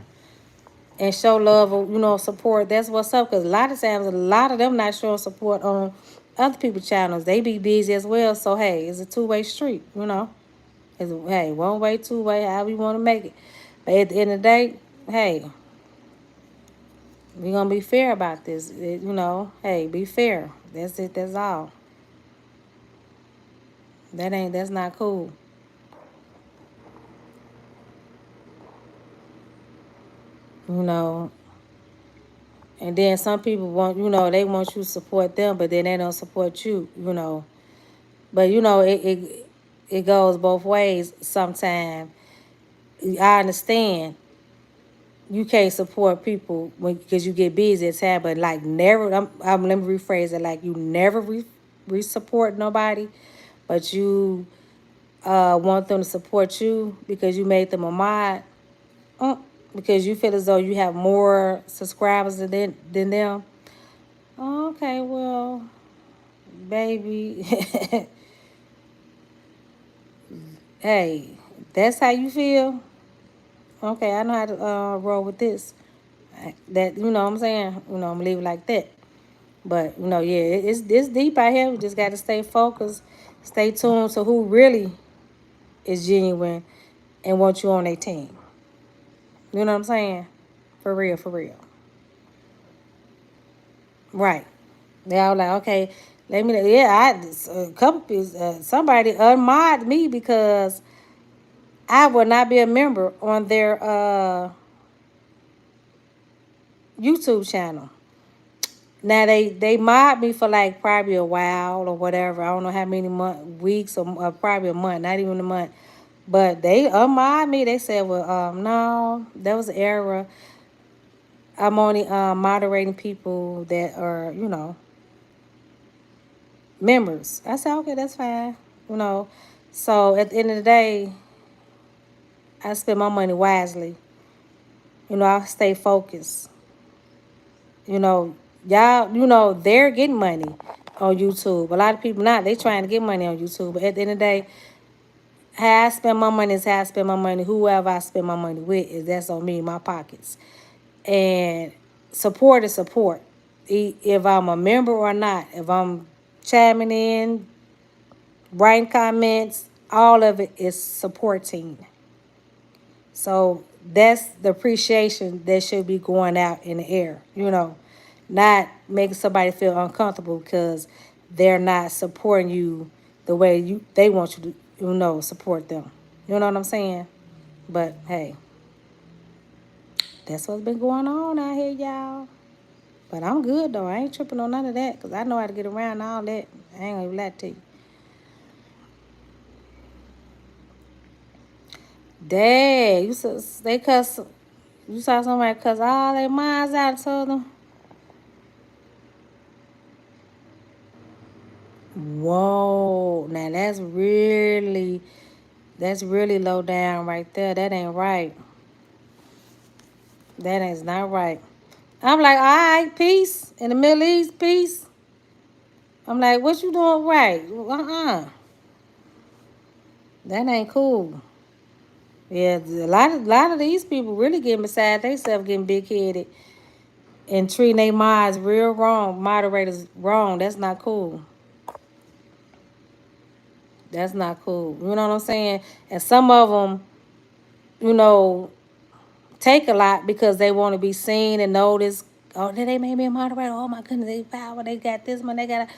show love or, support. That's what's up. Because a lot of times, a lot of them not showing support on other people's channels. They be busy as well. So, hey, it's a two-way street. Hey, one way, two way, however you want to make it. But at the end of the day, hey, we're going to be fair about this. Hey, be fair. That's it. That's all. That's not cool. You know, and then some people want, they want you to support them, but then they don't support you. But, it goes both ways sometimes. I understand you can't support people because you get busy at time, but like never, let me rephrase it, like you never support nobody, but you want them to support you because you made them a mod, because you feel as though you have more subscribers than them. Okay, well, baby, hey, that's how you feel. Okay, I know how to roll with this. That what I'm saying. I'm gonna leave it like that. But yeah, it's deep out here. We just got to stay focused, stay tuned to who really is genuine and want you on their team. You know what I'm saying? For real, for real. Right. They all like, okay, let me. Yeah, a couple somebody unmod me because I will not be a member on their YouTube channel. Now they mod me for like probably a while or whatever. I don't know how many weeks or probably a month, not even a month. But they unmod me. They said, well, no, that was an error. I'm only moderating people that are, members. I said, okay, that's fine. You know. So at the end of the day, I spend my money wisely. I stay focused. Y'all, they're getting money on YouTube. A lot of people not. They trying to get money on YouTube. But at the end of the day, how I spend my money is how I spend my money. Whoever I spend my money with that's on me, my pockets. And support is support. If I'm a member or not, if I'm chiming in, writing comments, all of it is supporting. So that's the appreciation that should be going out in the air, not making somebody feel uncomfortable because they're not supporting you the way they want you to, support them. You know what I'm saying? But hey, that's what's been going on out here, y'all. But I'm good though. I ain't tripping on none of that because I know how to get around all that. I ain't gonna lie to you. Dang, they cuss. You saw somebody cuss all their minds out and told them. Whoa, now that's really low down right there. That ain't right. That is not right. I'm like, all right, peace in the Middle East, peace. I'm like, what you doing right? That ain't cool. Yeah, a lot of these people really getting beside themselves, getting big headed and treating their mods real wrong, moderators wrong. That's not cool. That's not cool. You know what I'm saying? And some of them, you know, take a lot because they want to be seen and noticed. Oh, they made me a moderator. Oh my goodness, they power. They got this one. They got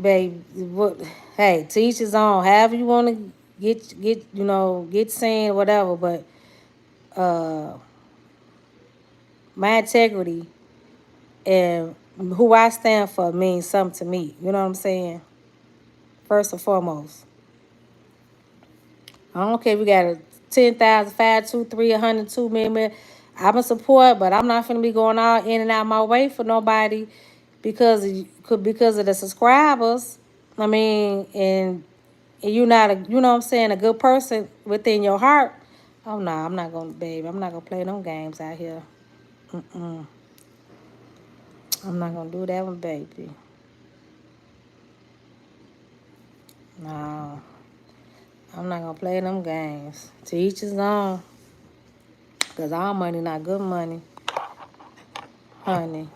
babe. What? Hey, to each his own. However you want to get seen, whatever. But uh, my integrity and who I stand for means something to me. You know what I'm saying? First and foremost. I don't care if we got a 10,000, 5, 2, 3, 100, 2 million. I'm a support, but I'm not finna be going all in and out my way for nobody because of the subscribers. I mean, and and you're not a, you know what I'm saying, a good person within your heart, oh no, I'm not gonna, baby, I'm not gonna play them games out here. Mm-mm. I'm not gonna do that one, baby. No, I'm not gonna play them games. To each his own, cause our money not good money, honey.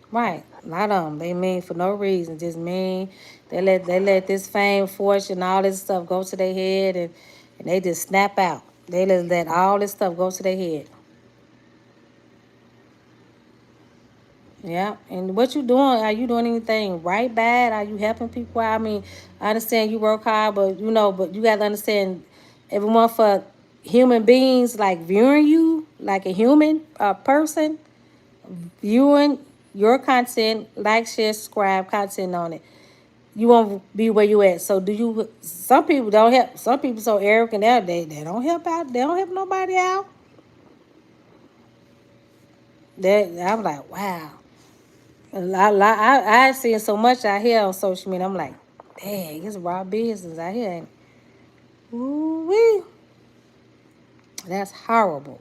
Right, a lot of them, they mean for no reason, just mean. They let this fame, fortune, all this stuff go to their head, and they just snap out. They just let all this stuff go to their head. Yeah, and what you doing? Are you doing anything right, bad? Are you helping people out? I mean, I understand you work hard, but but you got to understand, everyone for human beings like viewing you like a human, a person viewing your content, like, share, subscribe, content on it. You won't be where you at. So do you? Some people don't help. Some people so arrogant out, they don't help out. They don't help nobody out. I'm like, wow. I seen so much out here on social media. I'm like, dang, it's raw business out here. Ain't it? Ooh wee, that's horrible.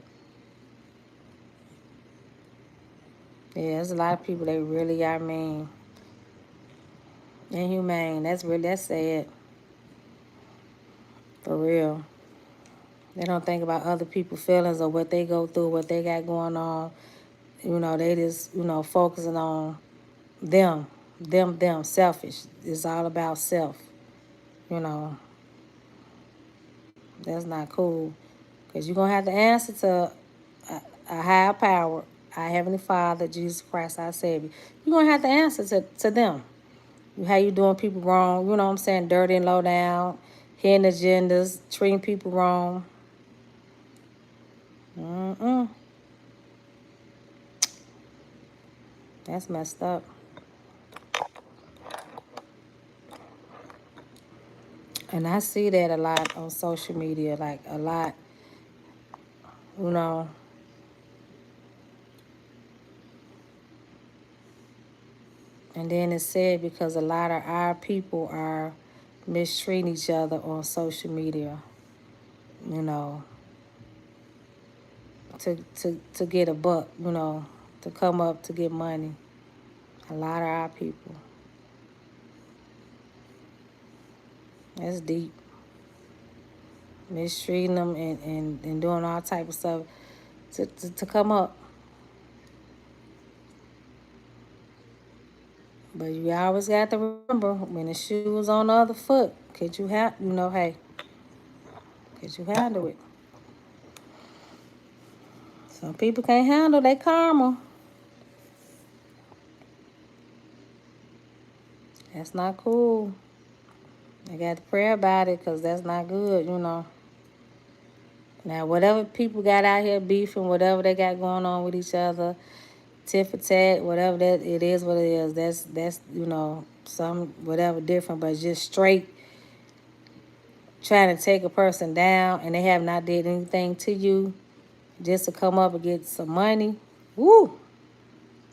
Yeah, there's a lot of people they really are mean, inhumane. That's sad, for real. They don't think about other people's feelings or what they go through, what they got going on. They just focusing on them, them, selfish. It's all about self. You know, that's not cool. Because you're going to have to answer to a higher power, our Heavenly Father, Jesus Christ, our Savior. You're going to have to answer to them. How you doing people wrong, you know what I'm saying, dirty and low down, hidden agendas, treating people wrong. Mm-mm. That's messed up. And I see that a lot on social media, like a lot, you know. And then it's sad because a lot of our people are mistreating each other on social media, you know, to get a buck, to come up to get money. A lot of our people. That's deep. Mistreating them and doing all type of stuff to come up. But you always got to remember when the shoe was on the other foot, could you have, hey, could you handle it? Some people can't handle their karma. That's not cool. I got to pray about it because that's not good. Now, whatever people got out here beefing, whatever they got going on with each other, tit for tat, whatever that it is, what it is. That's some whatever different, but just straight trying to take a person down and they have not did anything to you just to come up and get some money. Woo!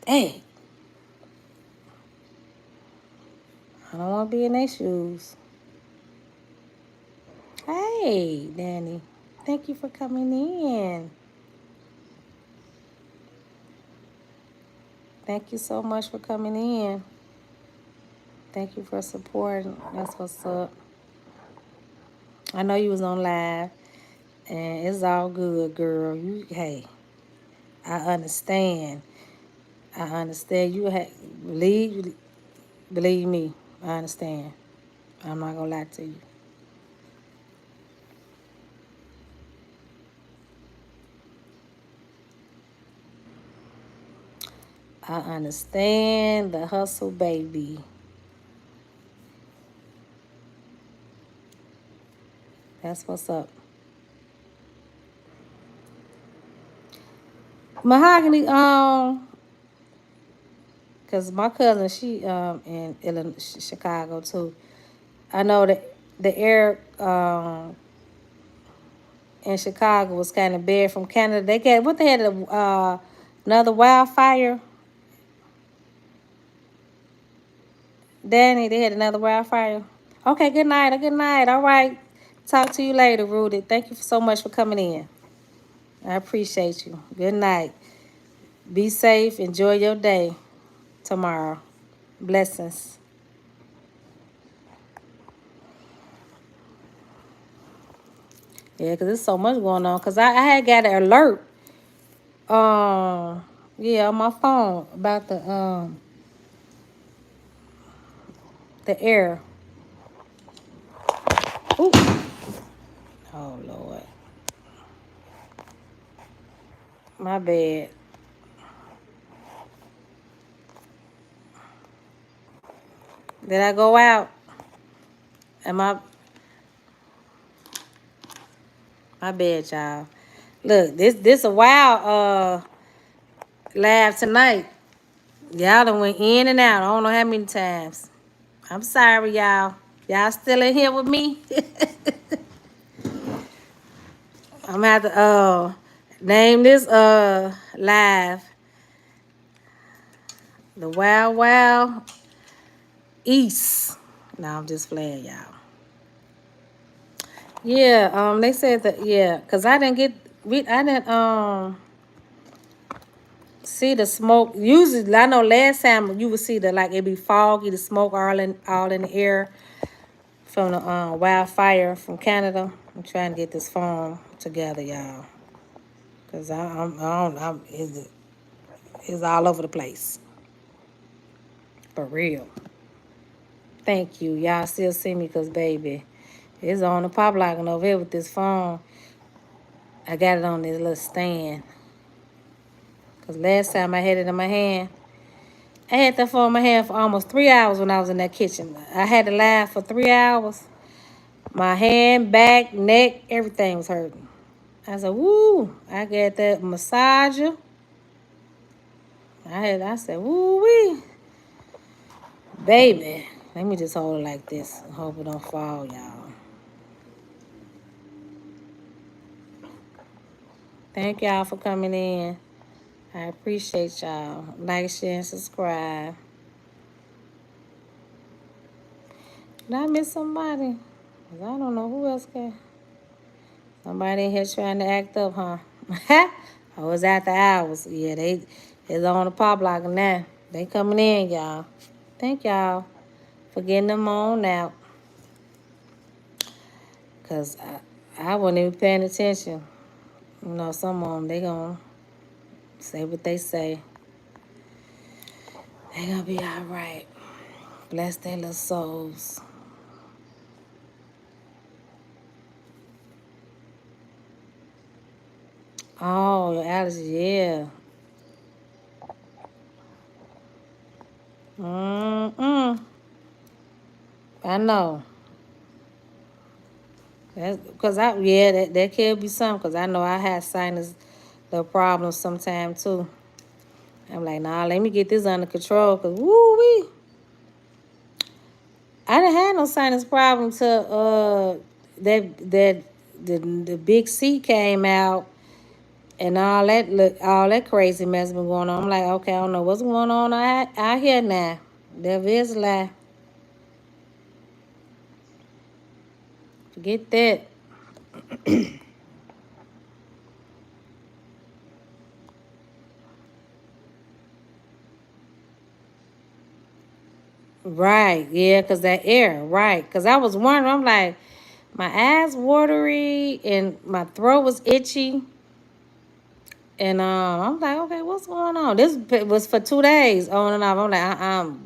Hey, I don't want to be in their shoes. Hey, Danny, thank you for coming in. Thank you so much for coming in. Thank you for supporting. That's what's up. I know you was on live, and it's all good, girl. Hey, I understand. I understand. Believe me. I understand. I'm not gonna lie to you. I understand the hustle, baby. That's what's up. Mahogany, cause my cousin, she in Illinois, Chicago too. I know that the air in Chicago was kind of bad from Canada. They got what they had another wildfire Danny, they had another wildfire. Okay, good night. Good night. All right. Talk to you later, Rudy. Thank you so much for coming in. I appreciate you. Good night. Be safe. Enjoy your day tomorrow. Blessings. Yeah, because there's so much going on. Because I had got an alert. Yeah, on my phone about the air. Ooh. Oh Lord. My bad. Did I go out? Am I my bad, y'all. Look, this a wild laugh tonight. Y'all done went in and out. I don't know how many times. I'm sorry, y'all. Y'all still in here with me? I'm gonna have to name this live the Wild Wild East. No, I'm just playing, y'all. Yeah, they said that, yeah, cause I didn't see the smoke. Usually, I know last time you would see the like it be foggy, the smoke all in the air from the wildfire from Canada. I'm trying to get this phone together, y'all, cause it's all over the place for real. Thank you, y'all still see me, cause baby, it's on the pop locking over here with this phone. I got it on this little stand, cause last time I had it in my hand. I had that phone in my hand for almost 3 hours when I was in that kitchen. I had to laugh for 3 hours. My hand, back, neck, everything was hurting. I said, woo. I got that massager. I said, woo wee. Baby. Let me just hold it like this. I hope it don't fall, y'all. Thank y'all for coming in. I appreciate y'all. Like, share, and subscribe. Did I miss somebody? 'Cause I don't know who else can. Somebody in here trying to act up, huh? I was after hours. Yeah, it's on the pop block now. They coming in, y'all. Thank y'all for getting them on out. Cause I wasn't even paying attention. You know, some of them, they gonna say what they say. They gonna be all right. Bless their little souls. Oh, your allergy, yeah. Mm-mm. I know. That's because that could be something. Cause I know I had sinus the problems sometime too. I'm like, nah, let me get this under control. Cause woo wee, I didn't have no sinus problem till that the big C came out and all that crazy mess been going on. I'm like, okay, I don't know what's going on out here now. Devil is a lie. Forget that. Right, yeah, cause that air, right. Cause I was wondering, I'm like, my eyes watery and my throat was itchy. And I'm like, okay, what's going on? This was for 2 days on and off. I'm like,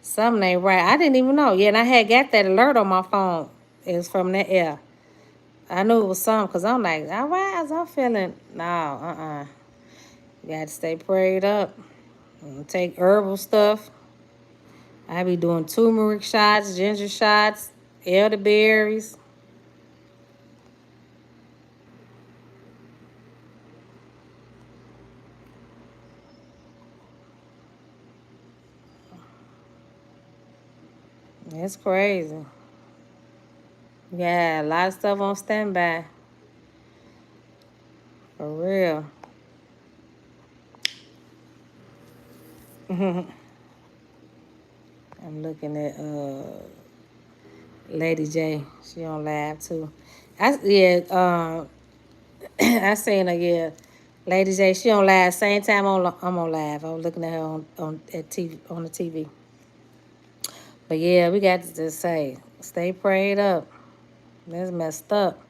something ain't right. I didn't even know. Yeah, and I had got that alert on my phone. It was from that air. I knew it was something because I'm like, why is I feeling? No, You got to stay prayed up. And take herbal stuff. I be doing turmeric shots, ginger shots, elderberries. It's crazy. Yeah, a lot of stuff on standby. For real. I'm looking at Lady J. She on live too. I seen her, yeah. Lady J, she on live. Same time I'm on live. I was looking at her on at TV on the TV. But yeah, we got to just say, stay prayed up. That's messed up.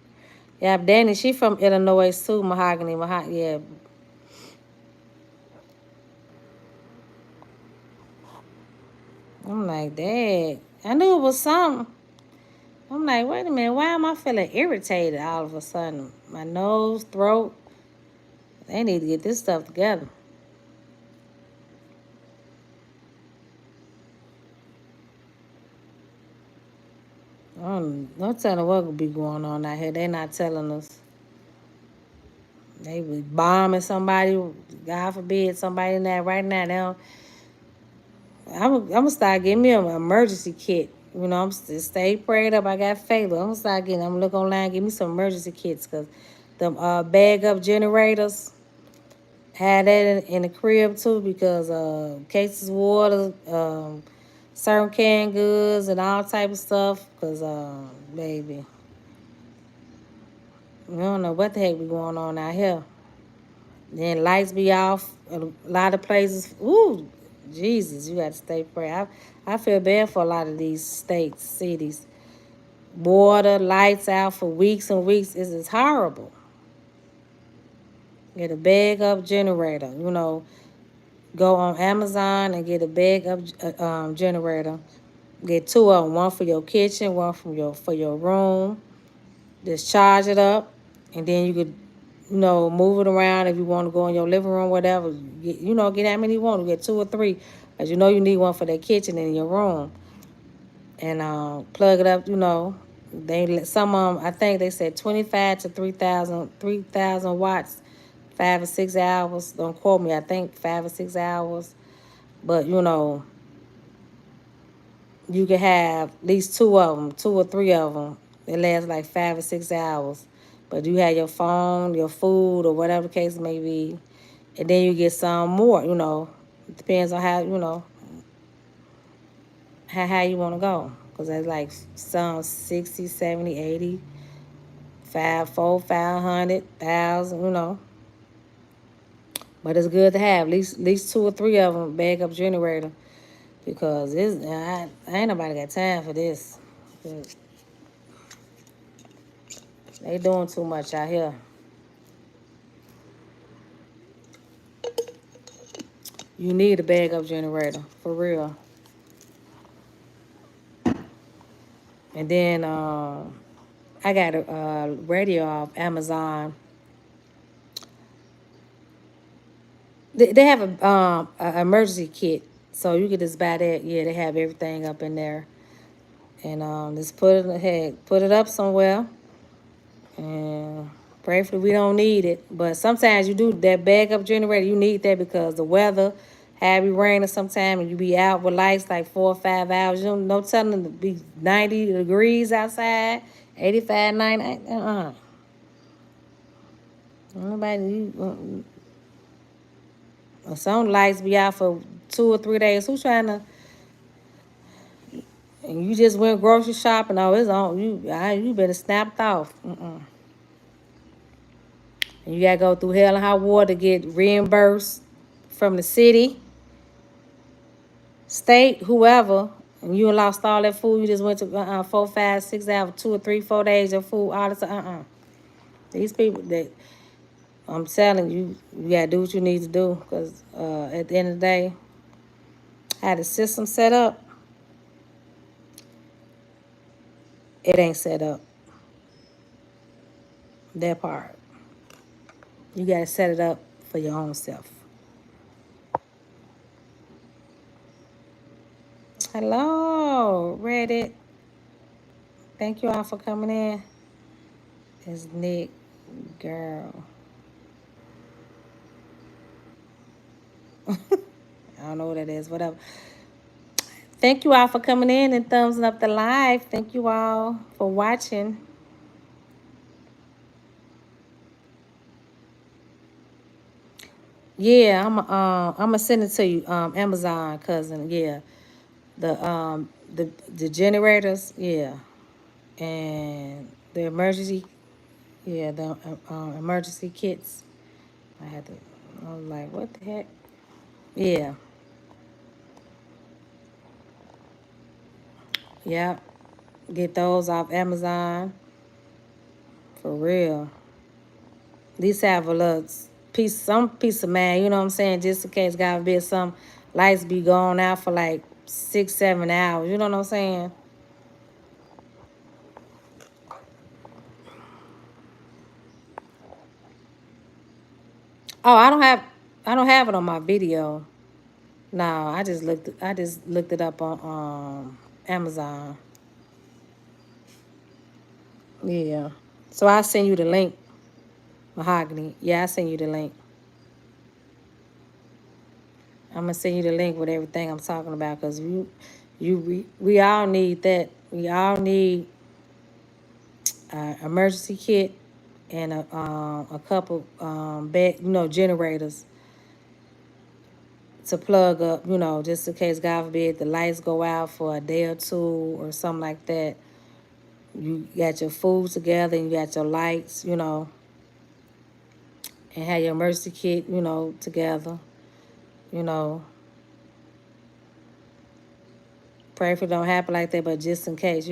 Yeah, Danny, she from Illinois too. Mahogany. Yeah. I'm like, Dad. I knew it was something. I'm like, wait a minute, why am I feeling irritated all of a sudden? My nose, throat. They need to get this stuff together. No telling what could be going on out here. They not telling us. They was bombing somebody. God forbid somebody in there right now. They don't, I'm gonna start getting me an emergency kit. You know, I'm still stay prayed up. I got faith. I'm gonna start getting. I'm gonna look online, give me some emergency kits, cause them bag up generators had that in the crib too, because cases of water, certain canned goods, and all type of stuff. Cause baby, we don't know what the heck be going on out here. Then lights be off. A lot of places. Ooh, Jesus, you got to stay praying. I feel bad for a lot of these states, cities. Water, lights out for weeks and weeks. It's horrible. Get a bag up generator. You know, go on Amazon and get a bag up generator. Get two of them. One for your kitchen, one for your room. Just charge it up, and then you could, move it around if you want to go in your living room, whatever. Get how many you want. You get two or three, because you need one for that kitchen in your room, and plug it up. Some of them, I think they said 25 to 3,000 watts, 5 or 6 hours. Don't quote me. I think 5 or 6 hours, but you can have at least two of them, two or three of them. It lasts like 5 or 6 hours. But you have your phone, your food, or whatever the case may be, and then you get some more. It depends on how you want to go. Because there's like some 60, 70, 80, 5, 4, 500, 1,000. But it's good to have at least two or three of them backup generator, because I ain't nobody got time for this. They doing too much out here. You need a backup generator for real. And then I got a radio off Amazon. They have a emergency kit, so you can just buy that. Yeah, they have everything up in there, and just put it up somewhere, and prayerfully we don't need it. But sometimes you do that backup generator. You need that because the weather have you raining sometime, and you be out with lights like 4 or 5 hours. You don't no telling them to be 90 degrees outside, 85, 90. Nobody. Some lights be out for 2 or 3 days. Who's trying to? And you just went grocery shopping. Oh, it's on you. Better snapped off. And you gotta go through hell and high water to get reimbursed from the city, state, whoever. And you lost all that food. You just went to 4, 5, 6 hours, 2 or 3, 4 days of food. All the time. These people that I'm telling you, you gotta do what you need to do, because at the end of the day, how the system set up, it ain't set up. That part. You got to set it up for your own self. Hello, Reddit. Thank you all for coming in. It's Nick, girl. I don't know what it is, whatever. Thank you all for coming in and thumbs up the live. Thank you all for watching. Yeah, I'm gonna send it to you, Amazon cousin. Yeah, The generators, yeah, and the emergency, yeah, the emergency kits. I had to. I was like, what the heck? Yeah, yeah. Get those off Amazon for real. At least have a little piece, some piece of man. You know what I'm saying? Just in case God forbid some lights be going out for like 6, 7 hours. You know what I'm saying? Oh, I don't have it on my video. No, I just looked it up on Amazon. Yeah. So I send you the link, mahogany. Yeah, I send you the link. I'm gonna send you the link with everything I'm talking about because we all need that. We all need an emergency kit and a couple bed, generators to plug up, just in case God forbid the lights go out for a day or two or something like that. You got your food together and you got your lights, and have your emergency kit, together, you know. Pray if it don't happen like that, but just in case,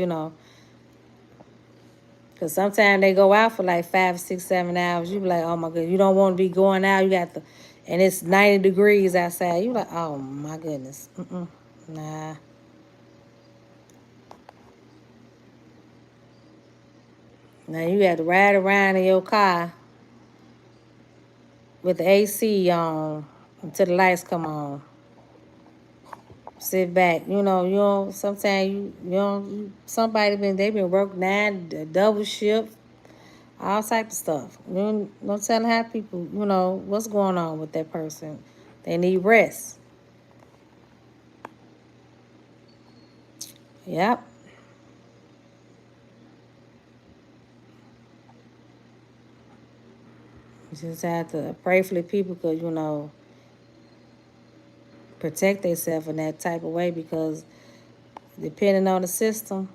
because sometimes they go out for like 5, 6, 7 hours. You be like, oh my God, you don't want to be going out. You got the, and it's 90 degrees outside. You like, oh my goodness, nah. Now you got to ride around in your car with the AC on until the lights come on. Sit back, you know. Sometimes somebody they been working double shift, all type of stuff. You don't tell how people, what's going on with that person. They need rest. Yep. You just have to pray for the people because, protect themselves in that type of way because depending on the system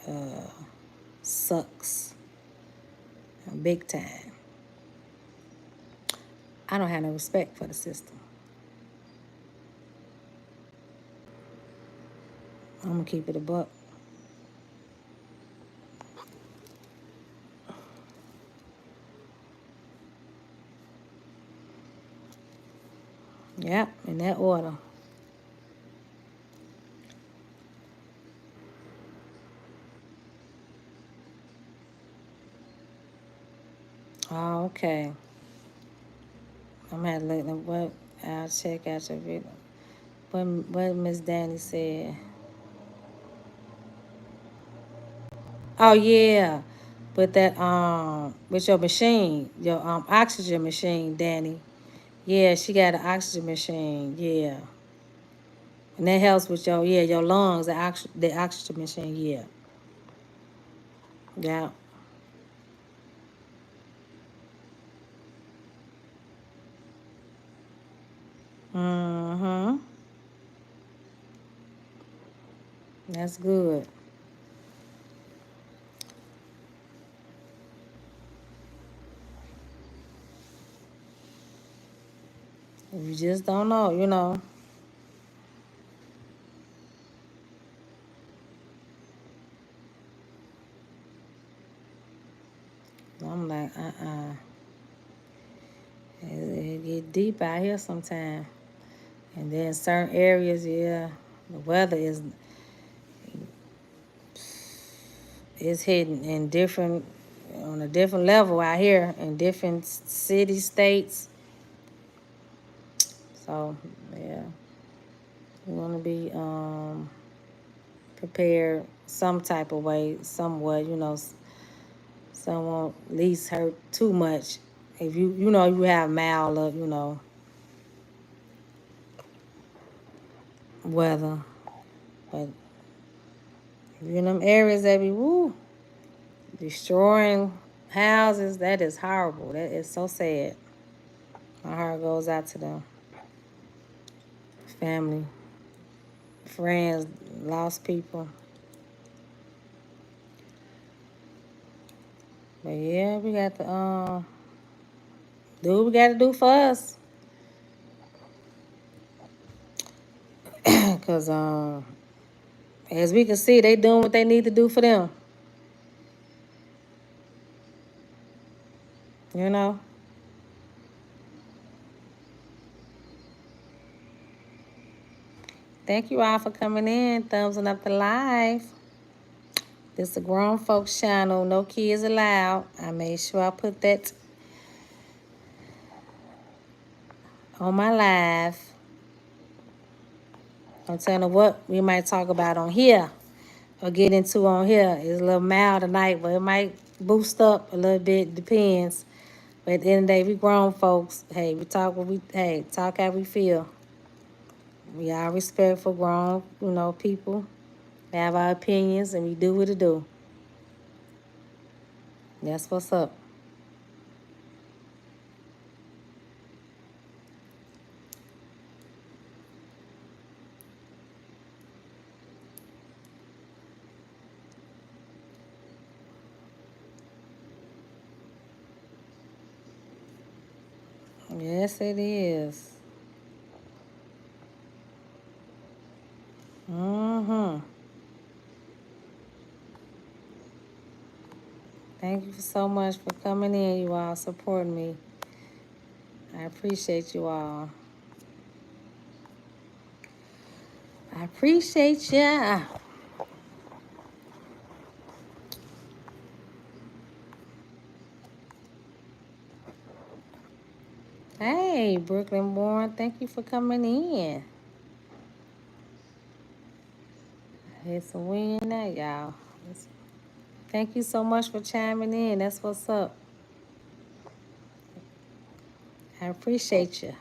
uh, sucks big time. I don't have no respect for the system. I'm going to keep it a buck. Yep, in that order. Oh, okay. I'm gonna have to look at what I'll check out your video. What Miss Danny said. Oh yeah. With your machine, your oxygen machine, Danny. Yeah, she got an oxygen machine, yeah. And that helps with your lungs, the oxygen machine, yeah. Yeah. Mm-hmm. That's good. You just don't know. I'm like, it get deep out here sometimes. And then certain areas, yeah, the weather is hitting in different on a different level out here in different cities, states. So yeah, we want to be prepared some type of way, somewhat. Some won't at least hurt too much. If you have mild, weather, but if you're in them areas that be destroying houses, that is horrible. That is so sad. My heart goes out to them family, friends, lost people. But yeah, we got to do what we got to do for us. Cause as we can see, they doing what they need to do for them. You know. Thank you all for coming in. Thumbs up the live. This is a grown folks channel. No kids allowed. I made sure I put that on my live. I'm telling you what we might talk about on here or get into on here. It's a little mild tonight, but it might boost up a little bit. Depends. But at the end of the day, we grown folks. Hey, we talk what we talk how we feel. We are respectful, grown, people. We have our opinions and we do what it do. That's what's up. Yes, it is. Mm-hmm. Thank you so much for coming in, you all, supporting me. I appreciate you all. I appreciate ya. Hey, Brooklyn born, thank you for coming in. It's a win now, y'all. Thank you so much for chiming in. That's what's up. I appreciate you.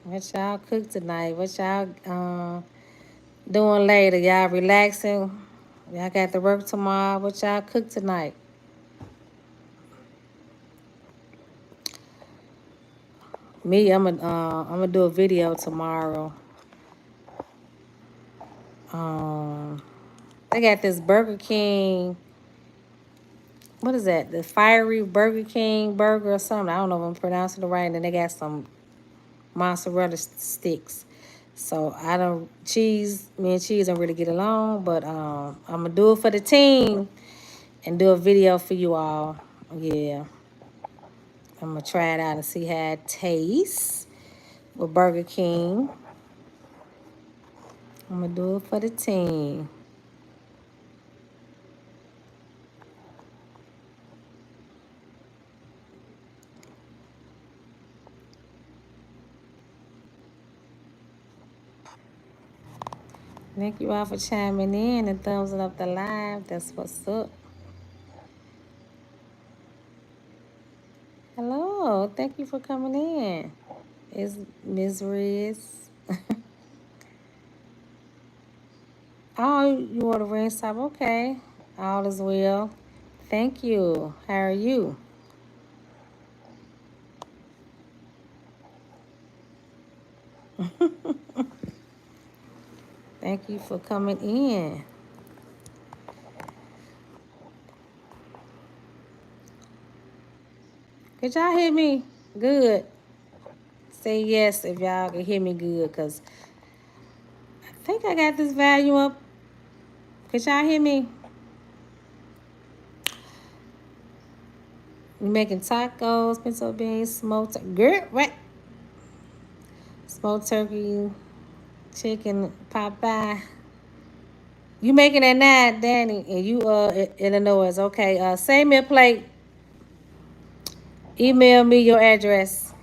What y'all cook tonight? What y'all doing later? Y'all relaxing? Y'all got to work tomorrow. What y'all cook tonight? Me, I'm gonna do a video tomorrow. Um, they got this Burger King. What is that? The fiery Burger King burger or something. I don't know if I'm pronouncing it right. And then they got some mozzarella sticks. So I don't cheese. Me and cheese don't really get along, but I'm gonna do it for the team and do a video for you all. Yeah, I'm gonna try it out and see how it tastes with Burger King. I'm gonna do it for the team. Thank you all for chiming in and thumbs up the live. That's what's up. Hello, thank you for coming in. It's Ms. Riz. Oh, you order ring stop. Okay. All is well. Thank you. How are you? Thank you for coming in. Could y'all hear me? Good. Say yes if y'all can hear me good, because I think I got this volume up. Could y'all hear me? We making tacos, pinto beans, smoked what? Smoked turkey, chicken, Popeye. You making that now, Danny, and you Illinois. Okay. Send me a plate. Email me your address.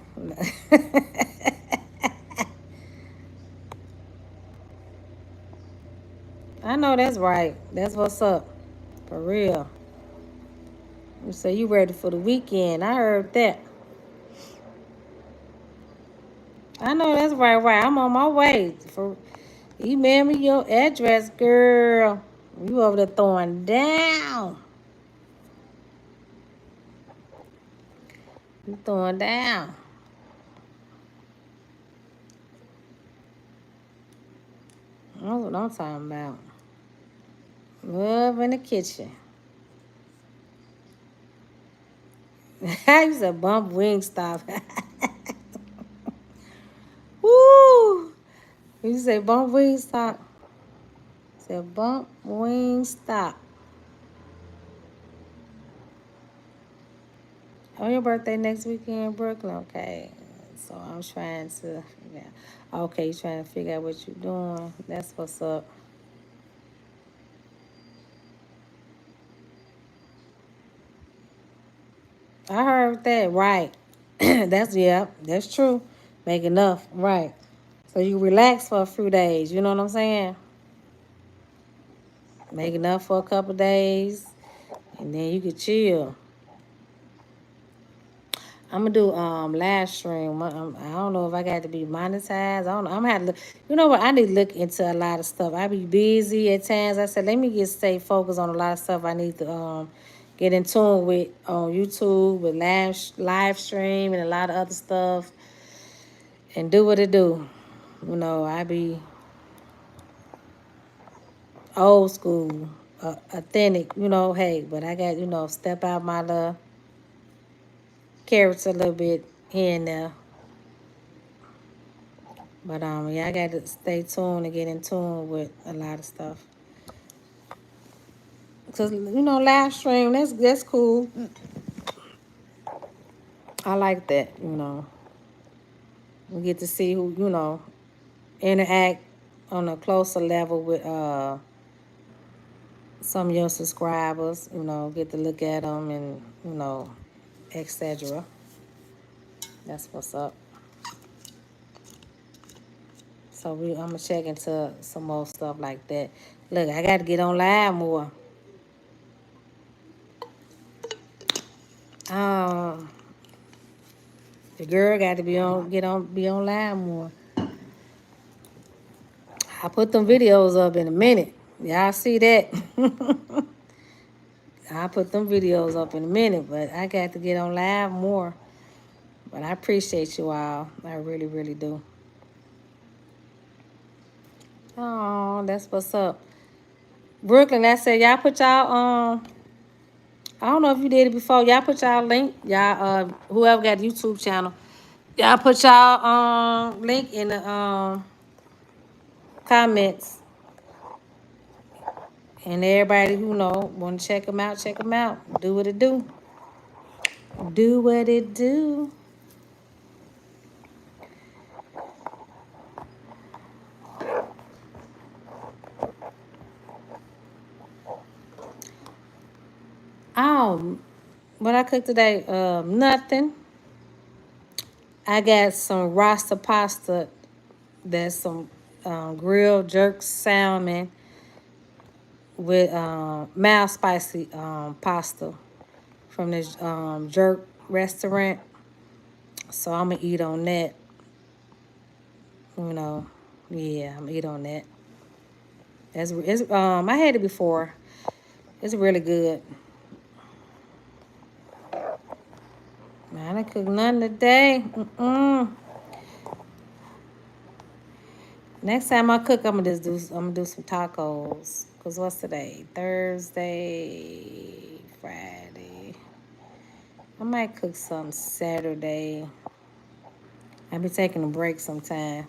I know that's right. That's what's up. For real. You say you ready for the weekend. I heard that. I know that's right. I'm on my way. Email me your address, girl. You over there throwing down. You throwing down. That's what I'm talking about. Love in the kitchen. I used to bump Wingstop. Woo! You say bump Wingstop. Say bump Wingstop. Oh, your birthday next weekend, Brooklyn? Okay. So I'm trying to, yeah. Okay, you trying to figure out what you're doing. That's what's up. I heard that. Right. That's true. Make enough. Right. So you relax for a few days. You know what I'm saying? Make enough for a couple days, and then you can chill. I'm gonna do live stream. I don't know if I got to be monetized. I don't know. I'm gonna have to look. You know what? I need to look into a lot of stuff. I be busy at times. I said let me get stay focused on a lot of stuff I need to get in tune with on YouTube with live stream and a lot of other stuff and do what it do. You know, I be old school, authentic. You know, hey, but I got step out my little character a little bit here and there. But yeah, I got to stay tuned and get in tune with a lot of stuff. Cause live stream that's cool. I like that. We get to see who interact on a closer level with some of your subscribers. Get to look at them and etc. That's what's up. So I'm gonna check into some more stuff like that. Look, I got to get on live more. Um, the girl got to be on live more. I put them videos up in a minute. Y'all see that? I put them videos up in a minute, but I got to get on live more. But I appreciate you all. I really, really do. Oh, that's what's up. Brooklyn, I said y'all put y'all I don't know if you did it before. Y'all put y'all link. Y'all whoever got a YouTube channel. Y'all put y'all link in the comments. And everybody who want to check them out, check them out. Do what it do. Do what it do. Oh, what I cooked today? Nothing. I got some Rasta pasta. That's some grilled jerk salmon with mild spicy pasta from this jerk restaurant. So I'm gonna eat on that. You know, yeah, I'm gonna eat on that. I had it before. It's really good. Man, I didn't cook nothing today. Next time I cook, I'm gonna do some tacos. Cause what's today? Thursday, Friday. I might cook some Saturday. I'll be taking a break sometime.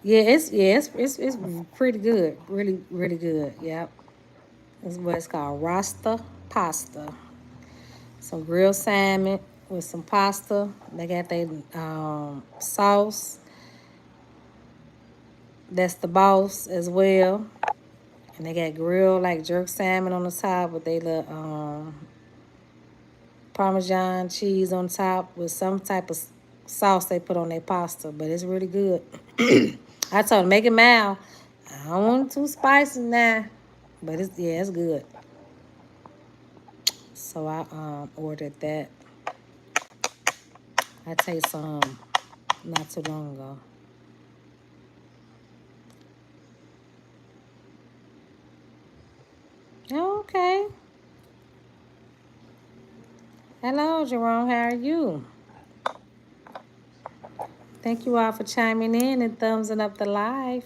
It's pretty good. Really, really good. Yep. That's what it's called. Rasta pasta. Some grilled salmon with some pasta. They got their sauce. That's the boss as well. And they got grilled like jerk salmon on the top with they little Parmesan cheese on top with some type of sauce they put on their pasta. But it's really good. I told them make it mild. I don't want it too spicy now. But it's good. So I ordered that. I tasted some not too long ago. Okay. Hello, Jerome. How are you? Thank you all for chiming in and thumbsing up the live.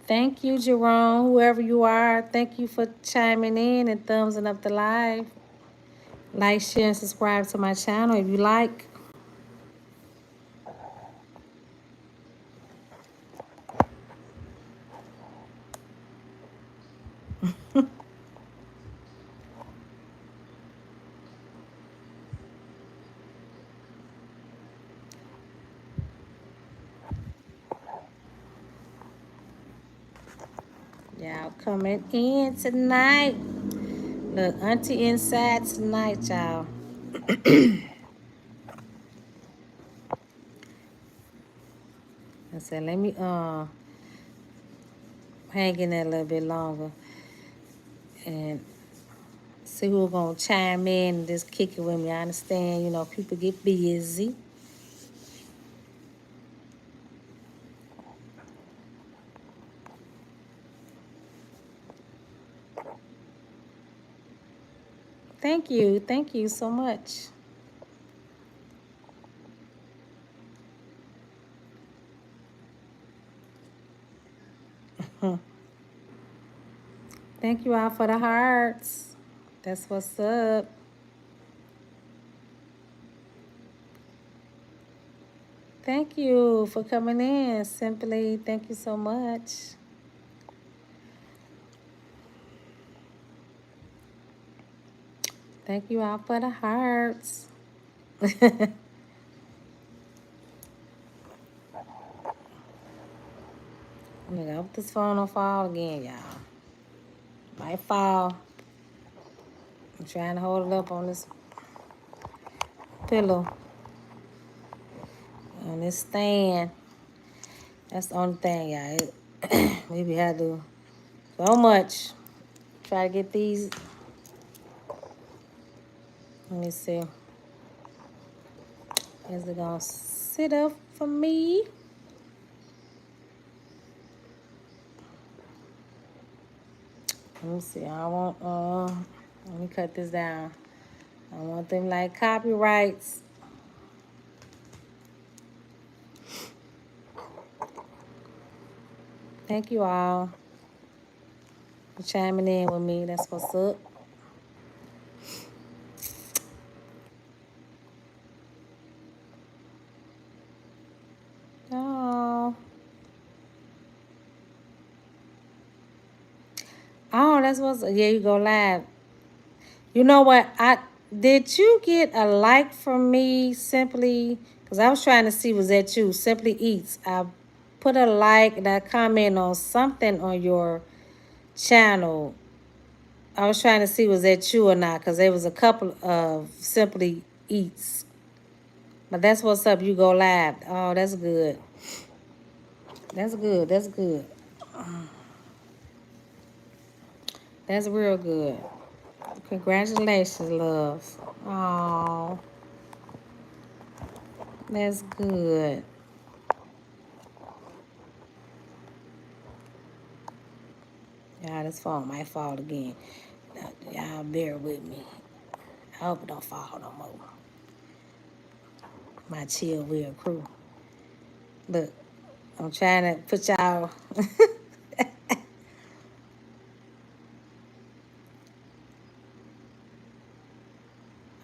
Thank you, Jerome, whoever you are. Thank you for chiming in and thumbsing up the live. Like, share, and subscribe to my channel if you like. Y'all coming in tonight. Look, Auntie inside tonight, y'all. I said, let me hang in there a little bit longer and see who's gonna chime in and just kick it with me. I understand, people get busy. Thank you. Thank you so much. Thank you all for the hearts. That's what's up. Thank you for coming in. Simply, thank you so much. Thank you all for the hearts. Look, I hope this phone don't fall again, y'all. Might fall. I'm trying to hold it up on this pillow, on this stand. That's the only thing, y'all. Maybe I do so much. Try to get these. Let me see. Is it gonna sit up for me? Let me see. I want. Let me cut this down. I want them like copyrights. Thank you all for chiming in with me. That's what's up. Oh. Oh, that's what's up. Yeah, you go live. You know what? Did you get a like from me simply? Because I was trying to see was that you. Simply Eats. I put a like and I comment on something on your channel. I was trying to see was that you or not, because there was a couple of Simply Eats. But that's what's up. You go live. Oh, that's good. That's good. That's good. That's real good. Congratulations, love. Oh, that's good. Y'all, this phone might fall again. Y'all bear with me. I hope it don't fall no more. My chill wheel crew. Look, I'm trying to put y'all.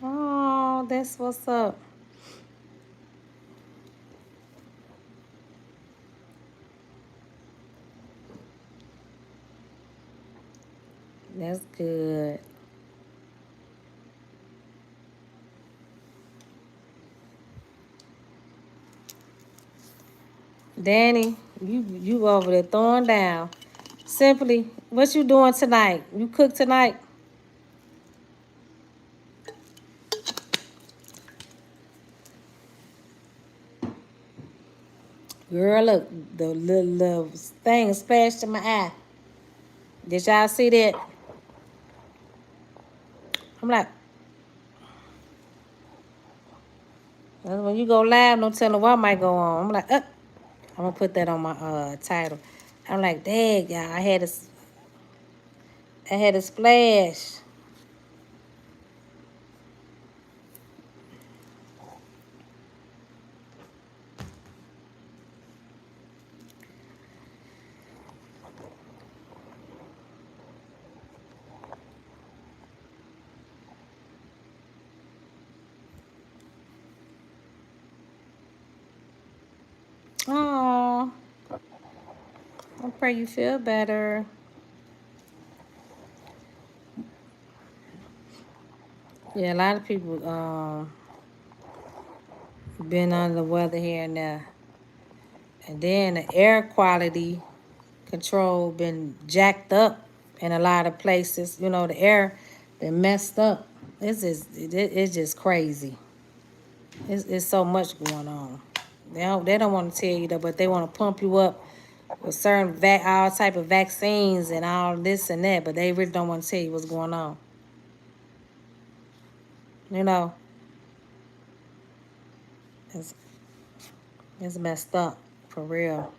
Oh, that's what's up. That's good. Danny, you over there throwing down. Simply, what you doing tonight? You cook tonight? Girl, look, the little thing splashed in my eye. Did y'all see that? I'm like, when you go live, no telling what might go on. I'm like, I'm gonna put that on my title. I'm like, dang, y'all, I had a splash. Oh, I pray you feel better. Yeah, a lot of people been under the weather here and there. And then the air quality control been jacked up in a lot of places. You know, the air been messed up. It's just crazy. It's so much going on. They don't want to tell you that, but they want to pump you up with certain all type of vaccines and all this and that, but they really don't want to tell you what's going on. You know, it's it's messed up for real.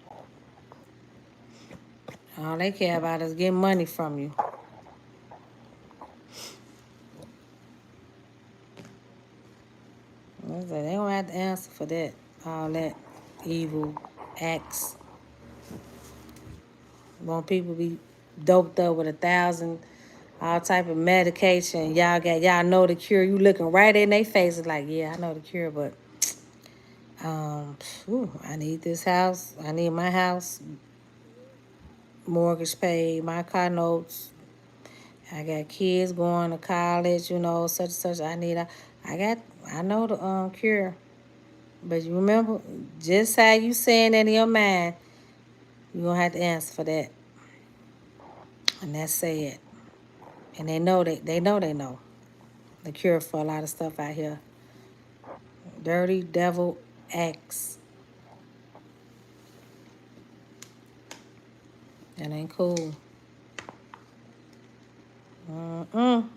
All they care about is getting money from you. They don't have to answer for that. All that evil acts. Want people be doped up with 1,000 all type of medication. Y'all know the cure. You looking right in their faces like, yeah, I know the cure, but I need this house. I need my house mortgage paid, my car notes. I got kids going to college, such and such. I know the cure. But you remember, just how you saying that in your mind, you're gonna have to answer for that. And that's sad. And they know the cure for a lot of stuff out here. Dirty devil acts. That ain't cool. Mm-mm.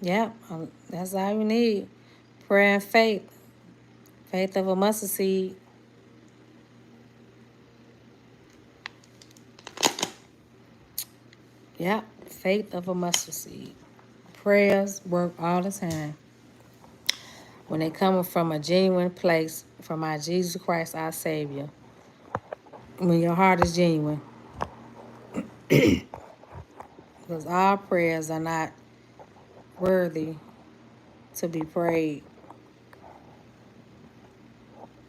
Yep, that's all you need. Prayer and faith. Faith of a mustard seed. Yep, faith of a mustard seed. Prayers work all the time. When they coming from a genuine place, from our Jesus Christ, our Savior. When your heart is genuine. Because all prayers are not worthy to be prayed.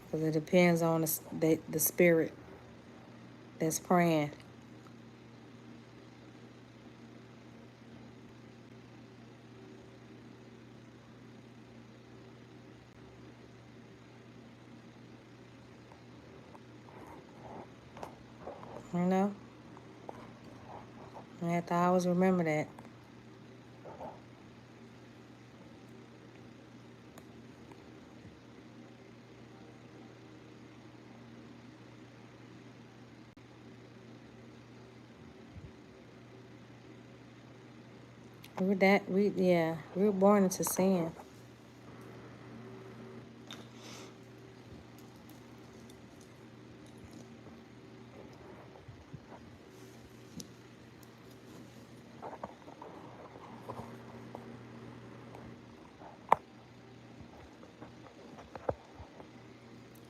Because it depends on the spirit that's praying. You know? You have to always remember that. We were born into sin.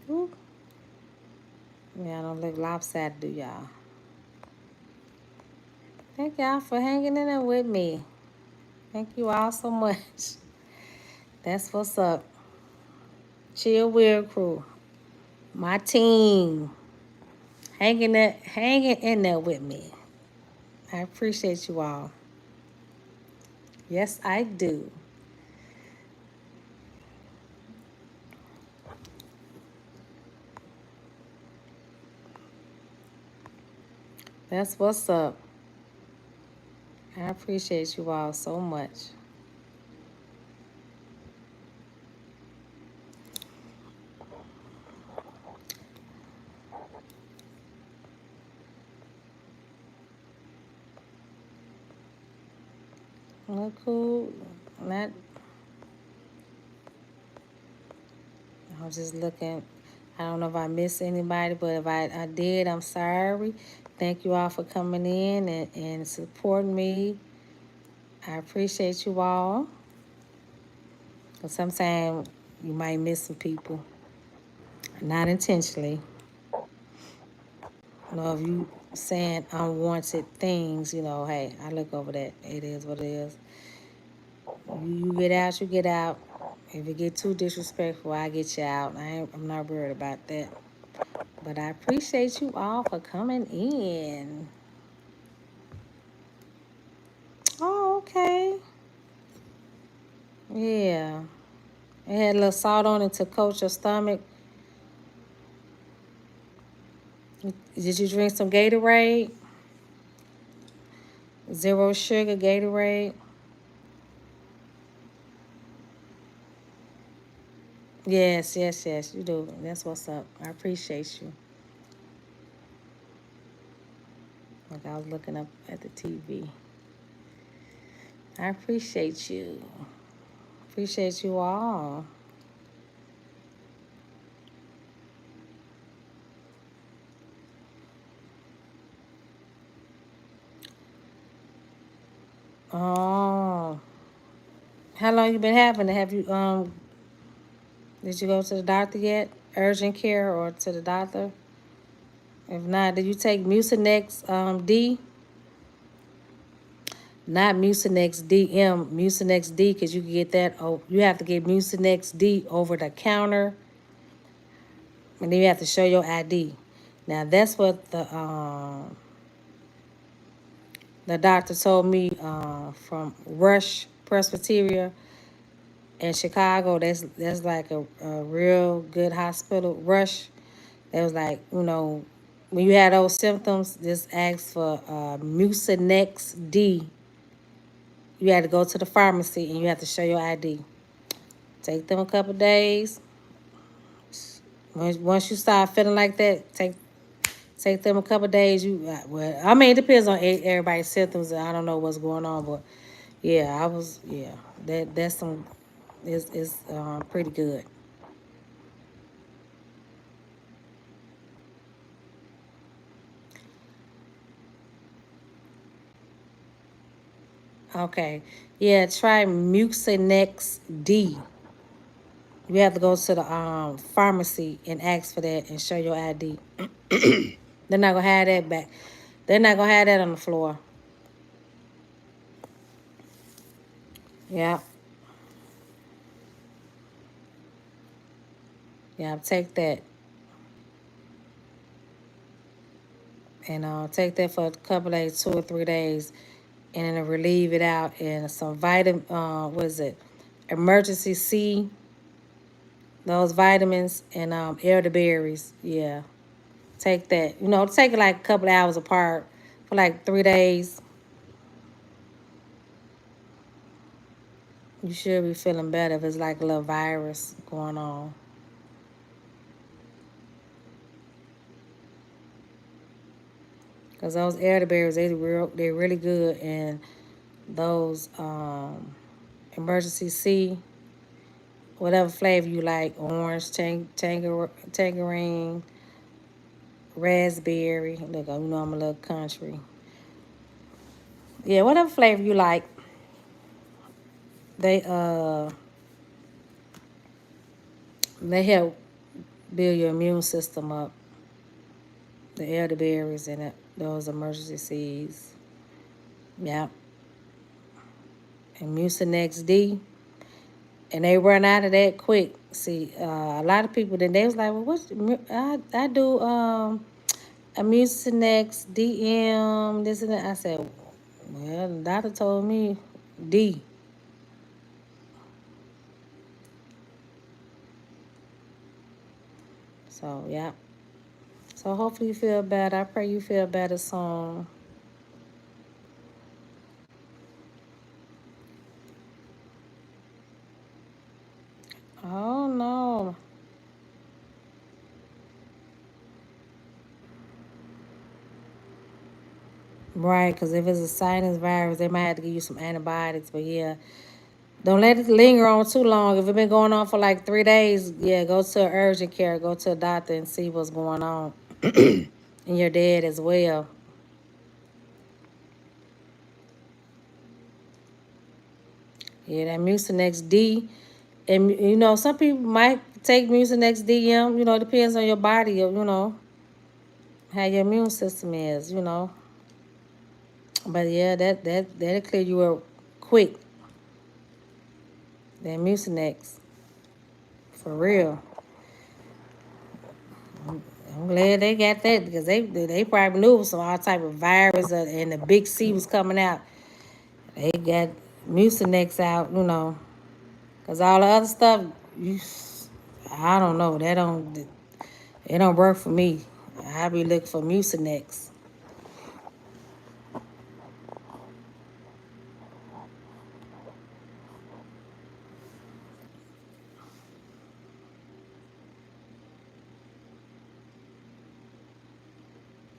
Woo. Yeah, I don't look lopsided, do y'all? Thank y'all for hanging in there with me. Thank you all so much. That's what's up. Chill Weird Crew. My team. Hanging in there with me. I appreciate you all. Yes, I do. That's what's up. I appreciate you all so much. Look cool. Not. I was just looking. I don't know if I missed anybody, but if I did, I'm sorry. Thank you all for coming in and supporting me. I appreciate you all. Cause sometimes you might miss some people, not intentionally. If you saying unwanted things, hey, I look over that. It is what it is. You get out, you get out. If it get too disrespectful, I get you out. I'm not worried about that. But I appreciate you all for coming in. Oh, okay. Yeah. It had a little salt on it to coat your stomach. Did you drink some Gatorade? Zero sugar Gatorade? Yes, yes, yes, you do. That's what's up. I appreciate you. Like I was looking up at the TV. I appreciate you. Appreciate you all. Oh, how long you been having it? Have you did you go to the doctor yet? Urgent care or to the doctor? If not, did you take Mucinex D? Not Mucinex DM, Mucinex D, because you can get that. Oh, you have to get Mucinex D over the counter, and then you have to show your ID. Now that's what the doctor told me from Rush Presbyterian in Chicago. That's like a real good hospital. Rush. It was like, when you had those symptoms, just ask for Mucinex D. You had to go to the pharmacy and you have to show your ID. Take them a couple days. Once you start feeling like that, take them a couple days. Well, I mean, it depends on everybody's symptoms. And I don't know what's going on, but yeah, that's some is pretty good. Okay, yeah, try Mucinex D. You have to go to the pharmacy and ask for that and show your ID. They're not gonna have that back. They're not gonna have that on the floor. Yeah, yeah. Take that and take that for a couple days, 2 or 3 days, and then relieve it out in some vitamin. What is it? Emergency C. Those vitamins and elderberries. Yeah, take that. Take it like a couple hours apart for like 3 days. You should be feeling better if it's like a little virus going on. Cause those elderberries, they're really good, and those emergency C, whatever flavor you like, orange, tangerine, raspberry. Look, I'm a little country. Yeah, whatever flavor you like, they they help build your immune system up. The elderberries and those emergency seeds. Yeah, and Mucinex D, and they run out of that quick. See, a lot of people then they was like, well, I do a Mucinex DM this and that. I said, well, the doctor told me D. So yeah. So hopefully you feel better. I pray you feel better soon. Oh no. Right, because if it's a sinus virus, they might have to give you some antibiotics. But yeah, don't let it linger on too long. If it's been going on for like 3 days, yeah, go to urgent care, go to a doctor and see what's going on. And your dad as well. Yeah, that Mucinex D. And some people might take Mucinex DM. It depends on your body, how your immune system is. But yeah, that'll clear you up quick. That Mucinex, for real. I'm glad they got that because they probably knew some all type of virus and the big C was coming out. They got Mucinex out. Because all the other stuff, you, I don't know. It don't work for me. I be looking for Mucinex.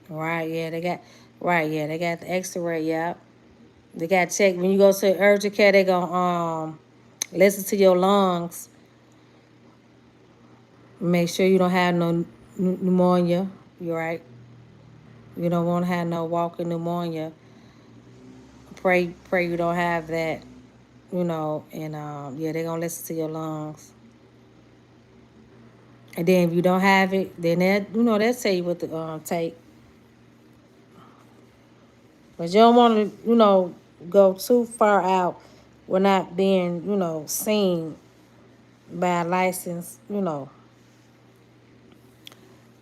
Right, yeah, they got the X-ray, yeah. They got check when you go to urgent care. They gonna listen to your lungs, make sure you don't have no pneumonia. You right. You don't want to have no walking pneumonia. Pray you don't have that. And yeah, they gonna listen to your lungs. And then if you don't have it, then they'll tell you what to take. But you don't want to go too far out without being seen by a licensed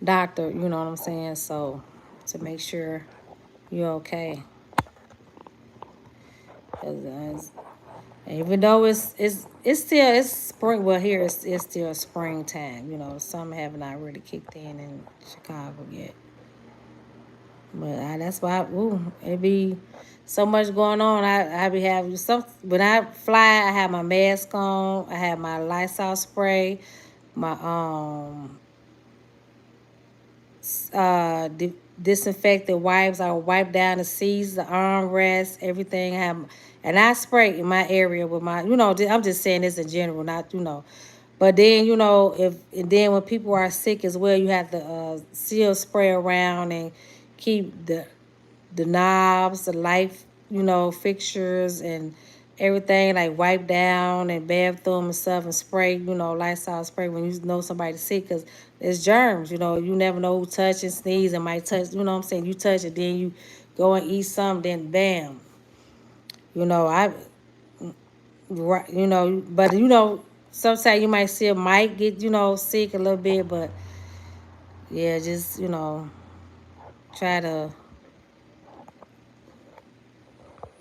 doctor. You know what I'm saying? So to make sure you're okay. 'Cause, even though it's spring. Well, here it's still springtime. The summer have not really kicked in Chicago yet. But that's why it be so much going on. I be having some when I fly. I have my mask on. I have my Lysol spray, my disinfectant wipes. I wipe down the seats, the armrests, everything. And I spray in my area with my. I'm just saying this in general, not. But then if and then when people are sick as well, you have to seal spray around and keep the knobs, the light, fixtures and everything like wipe down and bathroom and stuff and spray, Lysol spray when you know somebody's sick because it's germs. You never know who touch and sneeze and might touch. You know what I'm saying? You touch it, then you go and eat something, then bam. I right. But sometimes you might still might get sick a little bit, but yeah, just try to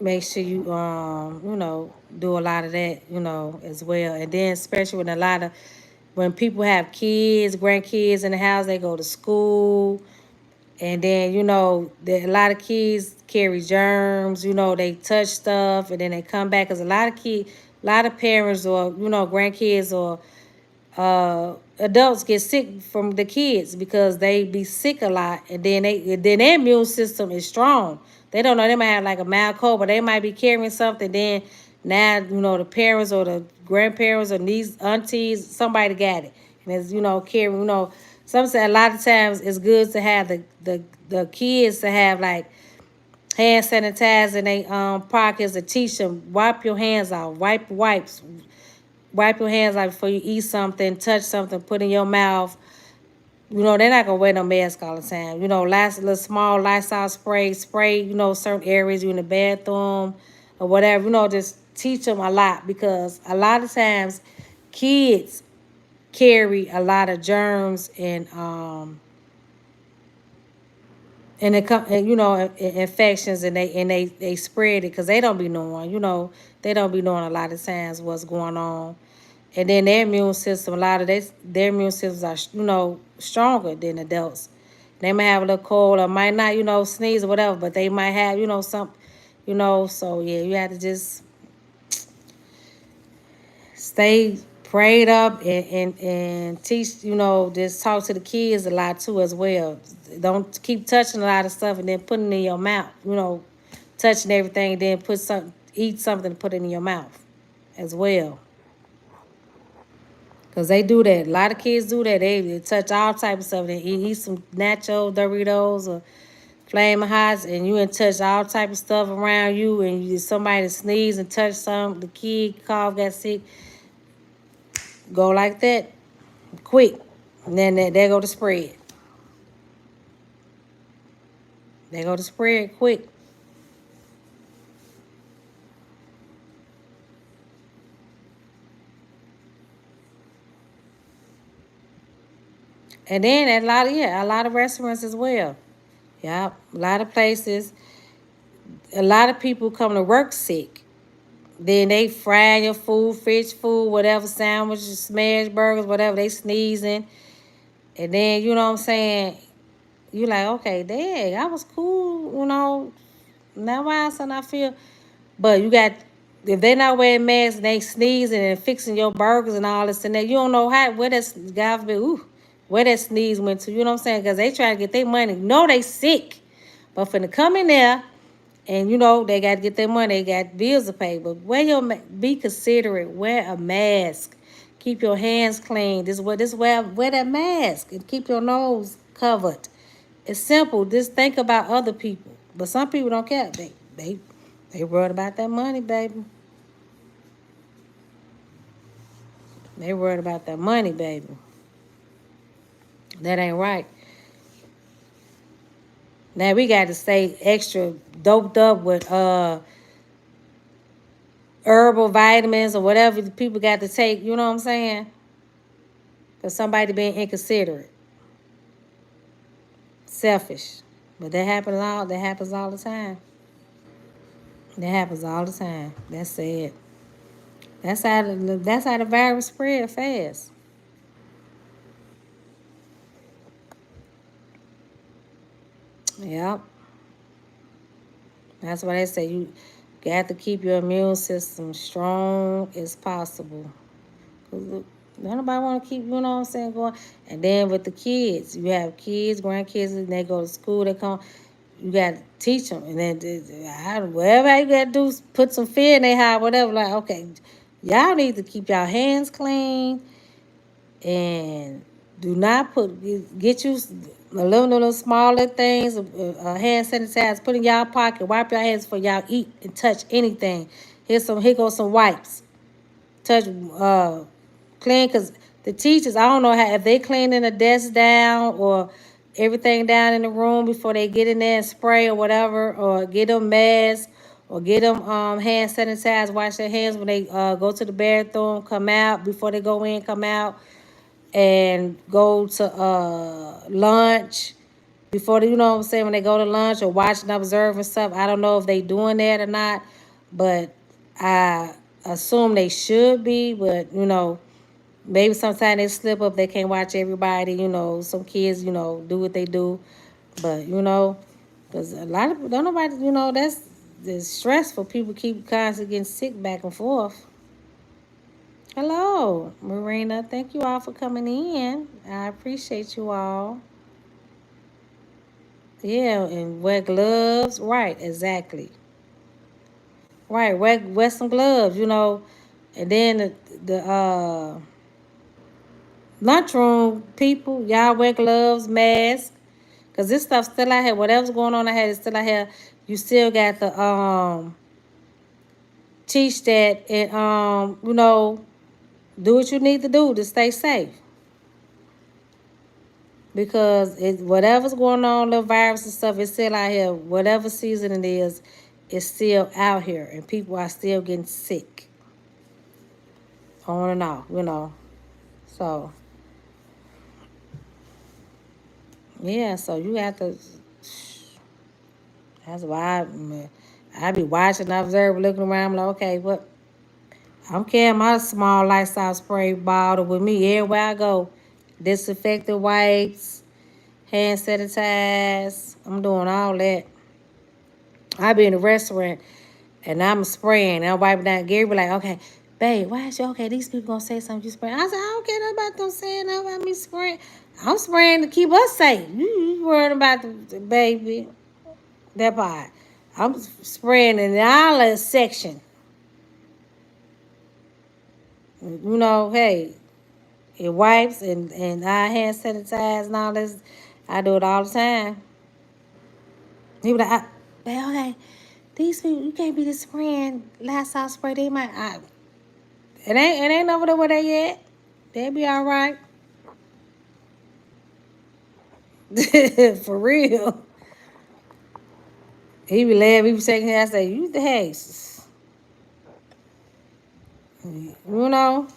make sure you do a lot of that as well, and then especially when people have kids, grandkids in the house, they go to school, and then a lot of kids carry germs. They touch stuff and then they come back because a lot of parents or grandkids or adults get sick from the kids because they be sick a lot, and then their immune system is strong. They don't know, they might have like a mild cold, but they might be carrying something. Then now the parents or the grandparents or niece, aunties, somebody got it, and it's carrying. Some say a lot of times it's good to have the kids to have like hand sanitizer in they pockets to teach them wipe your hands off, wipe your hands out before you eat something, touch something, put in your mouth. They're not gonna wear no mask all the time. Last little small Lysol spray, certain areas you in the bathroom or whatever. Just teach them a lot because a lot of times kids carry a lot of germs and it come infections and they spread it because they don't be knowing. They don't be knowing a lot of times what's going on. And then their immune system, a lot of their immune systems are, stronger than adults. They might have a little cold or might not, sneeze or whatever, but they might have, so yeah, you have to just stay prayed up and teach, just talk to the kids a lot too as well. Don't keep touching a lot of stuff and then putting it in your mouth, touching everything and then eat something and put it in your mouth as well. Cause they do that. A lot of kids do that. They touch all type of stuff. They eat some nacho Doritos or Flaming Hots, and you and touch all type of stuff around you, and somebody sneeze and touch some. The kid cough, got sick, go like that, quick, and then there go the spread. They go to spread quick. And then at a lot of restaurants as well. Yeah, a lot of places. A lot of people come to work sick. Then they fry your food, fish food, whatever, sandwiches, smash burgers, whatever. They sneezing, and then what I'm saying. You like, okay, dang, I was cool, Now why son I feel, but you got, if they not wearing masks and they sneezing and fixing your burgers and all this and that, you don't know where that God forbid, where that sneeze went to. You know what I'm saying? Because they trying to get their money. No, they sick, but for to come in there and they got to get their money. They got bills to pay. But be considerate. Wear a mask. Keep your hands clean. Wear that mask and keep your nose covered. It's simple. Just think about other people. But some people don't care. They worried about that money, baby. They worried about that money, baby. That ain't right. Now we got to stay extra doped up with herbal vitamins or whatever the people got to take. You know what I'm saying? Because somebody being inconsiderate, selfish. But that happens all the time. That happens all the time. That's sad. That's how the virus spread fast. Yep. That's why they say you got to keep your immune system strong as possible. Cause nobody want to keep, what I'm saying, going. And then with the kids, you have kids, grandkids, and they go to school, they come. You got to teach them. And then whatever you got to do is put some fear in their heart, whatever. Like, okay, y'all need to keep your hands clean and do not get you little smaller things, hand sanitizer, put in y'all pocket, wipe your hands before y'all eat and touch anything. Here goes some wipes. Touch, clean, because the teachers, I don't know if they cleaning the desk down or everything down in the room before they get in there and spray or whatever, or get them masks, or get them hand sanitizer, wash their hands when they go to the bathroom, come out, before they go in, come out, and go to lunch before they, you know what I'm saying, when they go to lunch or watch and observe and stuff. I don't know if they doing that or not, but I assume they should be. But maybe sometimes they slip up, they can't watch everybody. Some kids do what they do, but because a lot of don't nobody that's stressful. People keep constantly getting sick back and forth. Hello, Marina. Thank you all for coming in. I appreciate you all. Yeah, and wear gloves. Right, exactly. Right, wear some gloves. And then the lunchroom people, y'all wear gloves, masks. Because this stuff still out here. Whatever's going on ahead is still out here. You still got to teach that and do what you need to do to stay safe. Because whatever's going on, the virus and stuff, it's still out here. Whatever season it is, it's still out here, and people are still getting sick, on and off. So yeah, so you have to. That's why I be watching, observe, looking around, I'm like, okay, what? I'm carrying my small lifestyle spray bottle with me everywhere I go. Disinfectant wipes, hand sanitize. I'm doing all that. I be in a restaurant and I'm spraying. I'm wiping down. Gary be like, okay, Babe, why is you okay? These people gonna say something you spraying. I said, I don't care nothing about them saying nothing about me spraying. I'm spraying to keep us safe. You worried about the baby, that part. I'm spraying in the outlet section. You know, hey, it wipes and our hand sanitize and all this. I do it all the time. He was like, babe, okay, these people, you can't be just spraying Lysol spray. They might, it ain't over there where they yet. They'll be all right. For real. He be laughing, he be shaking his head. I say, you the hex. You know?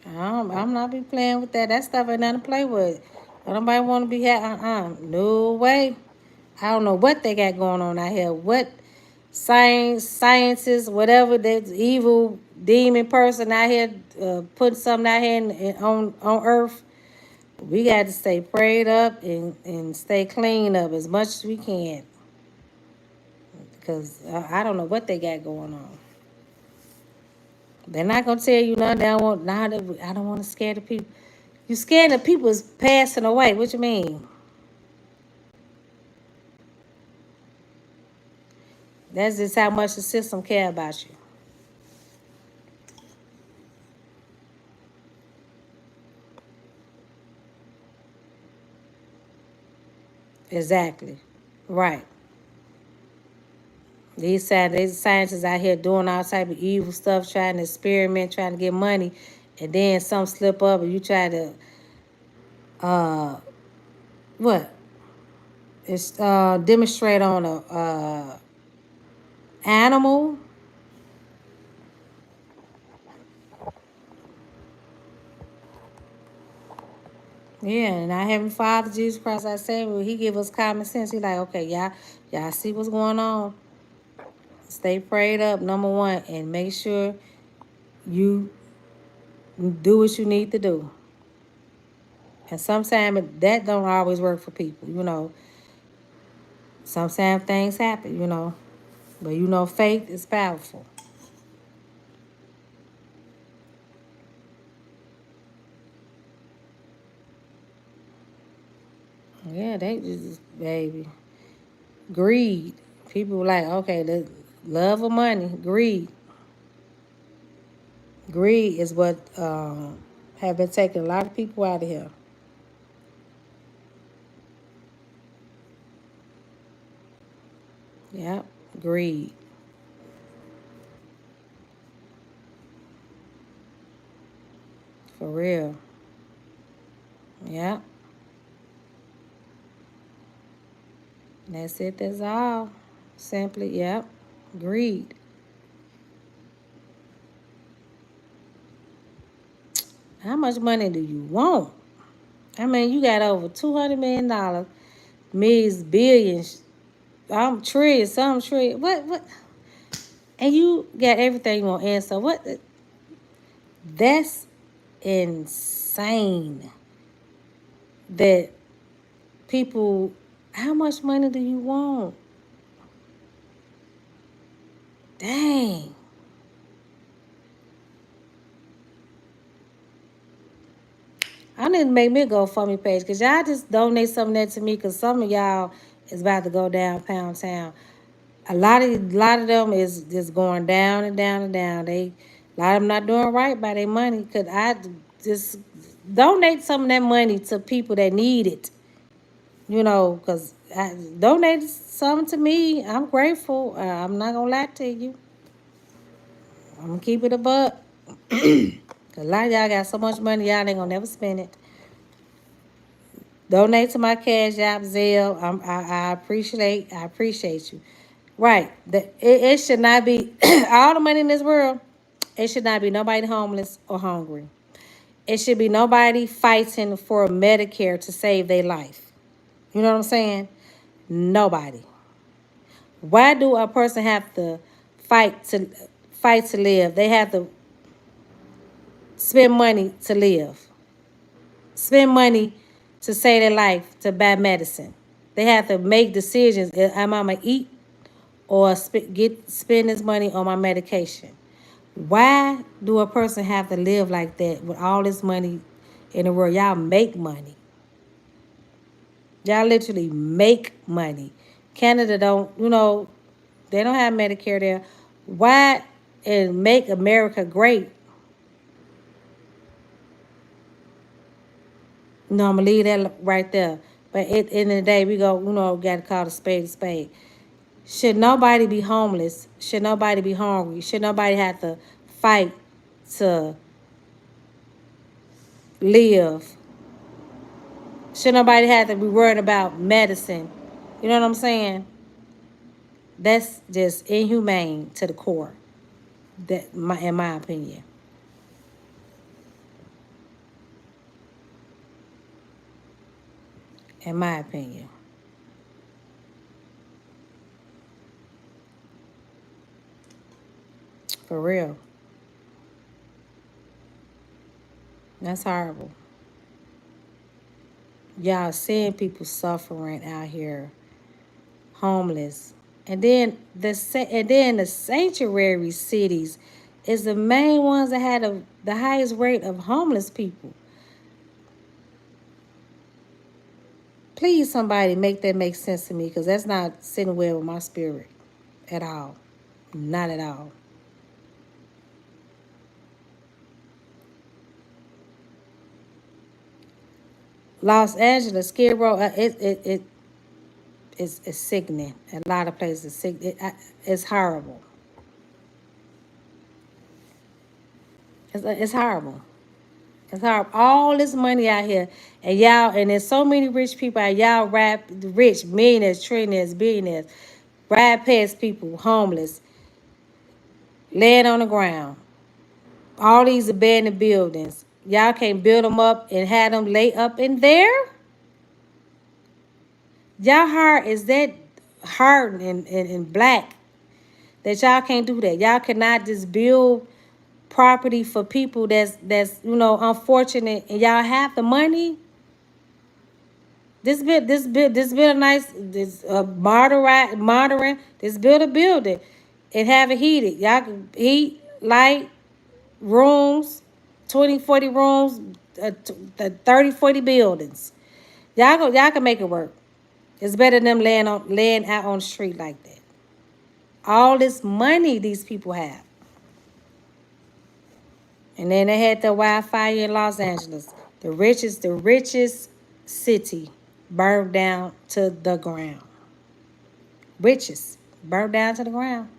I'm not be playing with that. That stuff ain't nothing to play with. Nobody want to be no way. I don't know what they got going on out here. What sciences, whatever that evil demon person out here putting something out here on earth. We got to stay prayed up and stay clean up as much as we can. Because I don't know what they got going on. They're not gonna tell you nothing. They don't want. Nah, I don't want to scare the people. You scared the people is passing away. What you mean? That's just how much the system care about you. Exactly. Right. These scientists out here doing all type of evil stuff, trying to experiment, trying to get money, and then some slip up and you try to uh what? It's demonstrate on a animal. Yeah, and our Heavenly Father, Jesus Christ, I say, well, He give us common sense. He like, okay, y'all see what's going on. Stay prayed up, number one, and make sure you do what you need to do. And sometimes that don't always work for people, you know. Sometimes things happen, you know. But you know, faith is powerful. Yeah, they just, baby. Greed. People like, okay, the love of money, greed. Greed is what have been taking a lot of people out of here. Yep, greed. For real. Yep. That's it, that's all. Simply, yep. Greed. How much money do you want? I mean, you got over $200 million, millions, billions, trillions, some trillion. What? And you got everything you want. And so what? That's insane. That people, how much money do you want? Dang. I need to make me a GoFundMe page because y'all just donate some of that to me because some of y'all is about to go down pound town. A lot of them is just going down and down and down. A lot of them not doing right by their money. Could I just donate some of that money to people that need it? You know, because I donate some to me. I'm grateful. I'm not gonna lie to you. I'm gonna keep it a buck. A lot of y'all got so much money, y'all ain't gonna never spend it. Donate to my Cash App, Zelle. I appreciate you. Right. It should not be all the money in this world. It should not be nobody homeless or hungry. It should be nobody fighting for Medicare to save their life. You know what I'm saying? Nobody. Why do a person have to fight to fight to live? They have to spend money to live. Spend money to save their life to buy medicine. They have to make decisions. Am I gonna eat or spend this money on my medication. Why do a person have to live like that with all this money in the world? Y'all make money. Y'all literally make money. Canada don't, they don't have Medicare there. Why and make America great? No, I'm gonna leave that right there. But at the end of the day, we go, got to call a spade a spade. Should nobody be homeless? Should nobody be hungry? Should nobody have to fight to live? Should nobody have to be worried about medicine? You know what I'm saying? That's just inhumane to the core. In my opinion. In my opinion, for real, that's horrible. Y'all seeing people suffering out here, homeless, and then the sanctuary cities is the main ones that had the highest rate of homeless people. Please, somebody make that make sense to me, because that's not sitting well with my spirit at all. Not at all. Los Angeles, Skid Row, it's sickening. A lot of places, it's horrible. It's horrible. It's horrible. All this money out here, and y'all, and there's so many rich people out. Y'all rap rich millionaires, trillionaires, billionaires, ride past people homeless, laying on the ground. All these abandoned buildings. Y'all can't build them up and have them lay up in there. Y'all heart is that hard and black that y'all can't do that. Y'all cannot just build property for people that's unfortunate, and y'all have the money. This build a nice this modern. This build a building and have it heated. Y'all can heat, light, rooms, 20, 40 rooms, 30, 40 buildings. Y'all can make it work. It's better than them laying out on the street like that. All this money these people have. And then they had the wildfire in Los Angeles. The richest city burned down to the ground. Richest burned down to the ground.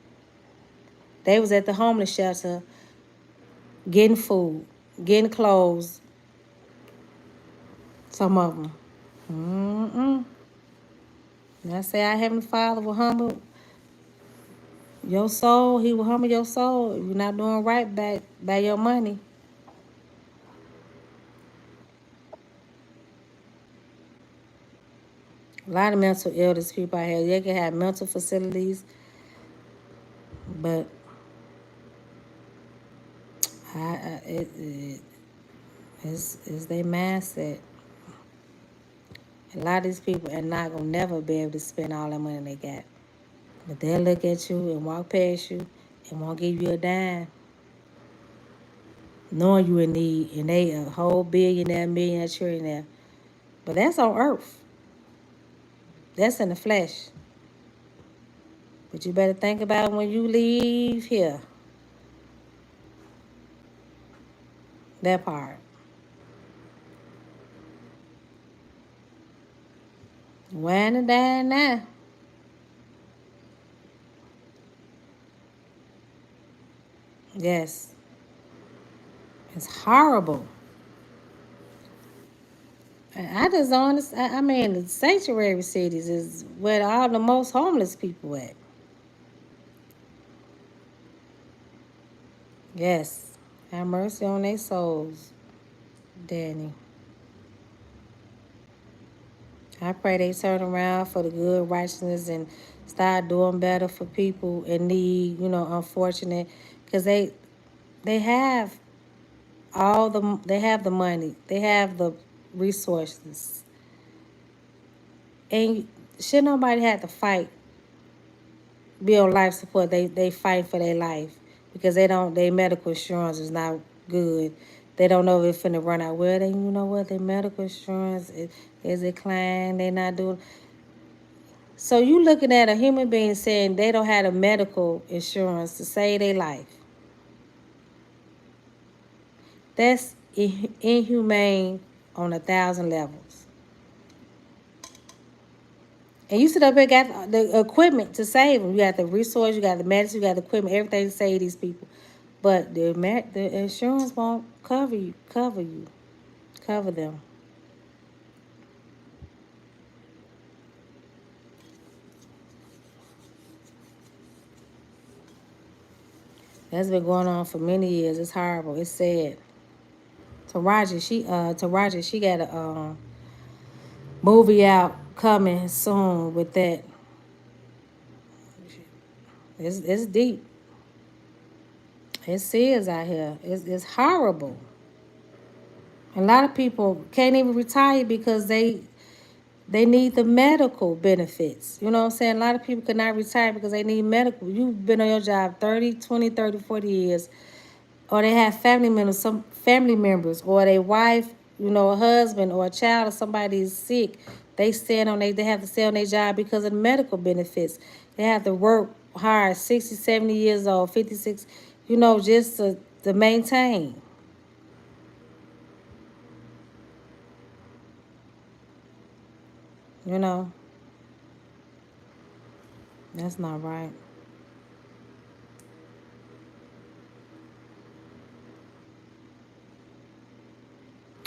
They was at the homeless shelter getting food, getting clothes. Some of them. Mm-mm. And I say, our Heavenly Father will humble your soul. He will humble your soul if you're not doing right by your money. A lot of mental illness people out here. They can have mental facilities, but it's their mindset. A lot of these people are not gonna never be able to spend all the money they got. But they'll look at you and walk past you and won't give you a dime, knowing you in need, and they a whole billionaire, millionaire, trillionaire. But that's on earth. That's in the flesh. But you better think about when you leave here. That part. When and dine now. Yes. It's horrible. I just don't understand. I mean, the sanctuary cities is where all the most homeless people at. Yes. Have mercy on their souls, Danny. I pray they turn around for the good righteousness and start doing better for people in need, unfortunate. Because they have they have the money. They have the resources. And should nobody have to fight be on life support, they fight for their life because their medical insurance is not good. They don't know if it's finna run out. Well, you know what, their medical insurance is declined. They not doing. So you looking at a human being saying they don't have a medical insurance to save their life. That's inhumane on 1,000 levels. And you sit up here got the equipment to save them. You got the resource, you got the medicine, you got the equipment, everything to save these people. But the insurance won't cover them. That's been going on for many years. It's horrible. It's sad. Taraji, she got a movie out coming soon with that. It's deep. It's serious out here. It's horrible. A lot of people can't even retire because they need the medical benefits. You know what I'm saying? A lot of people cannot retire because they need medical. You've been on your job 30, 20, 30, 40 years, or they have some family members, or their wife, a husband or a child or somebody is sick. They have to stay on their job because of the medical benefits. They have to work hard, 60, 70 years old, 56, just to maintain. You know, that's not right.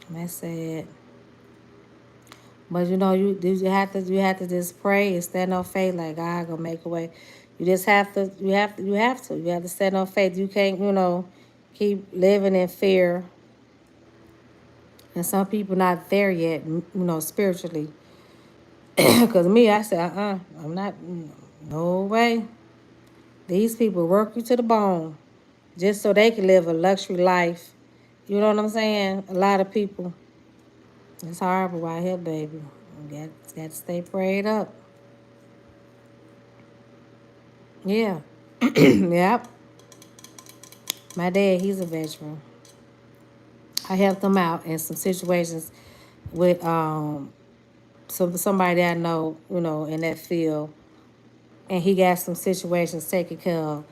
That's sad. But you have to just pray and stand on faith like God gonna make a way. You just have to stand on faith. You can't keep living in fear. And some people not there yet, spiritually. Cause me, I said, I'm not. No way. These people work you to the bone just so they can live a luxury life. You know what I'm saying? A lot of people. It's horrible out here, baby. Got to stay prayed up. Yeah. Yep. My dad, he's a veteran. I helped him out in some situations with somebody that I know, in that field, and he got some situations taken care of.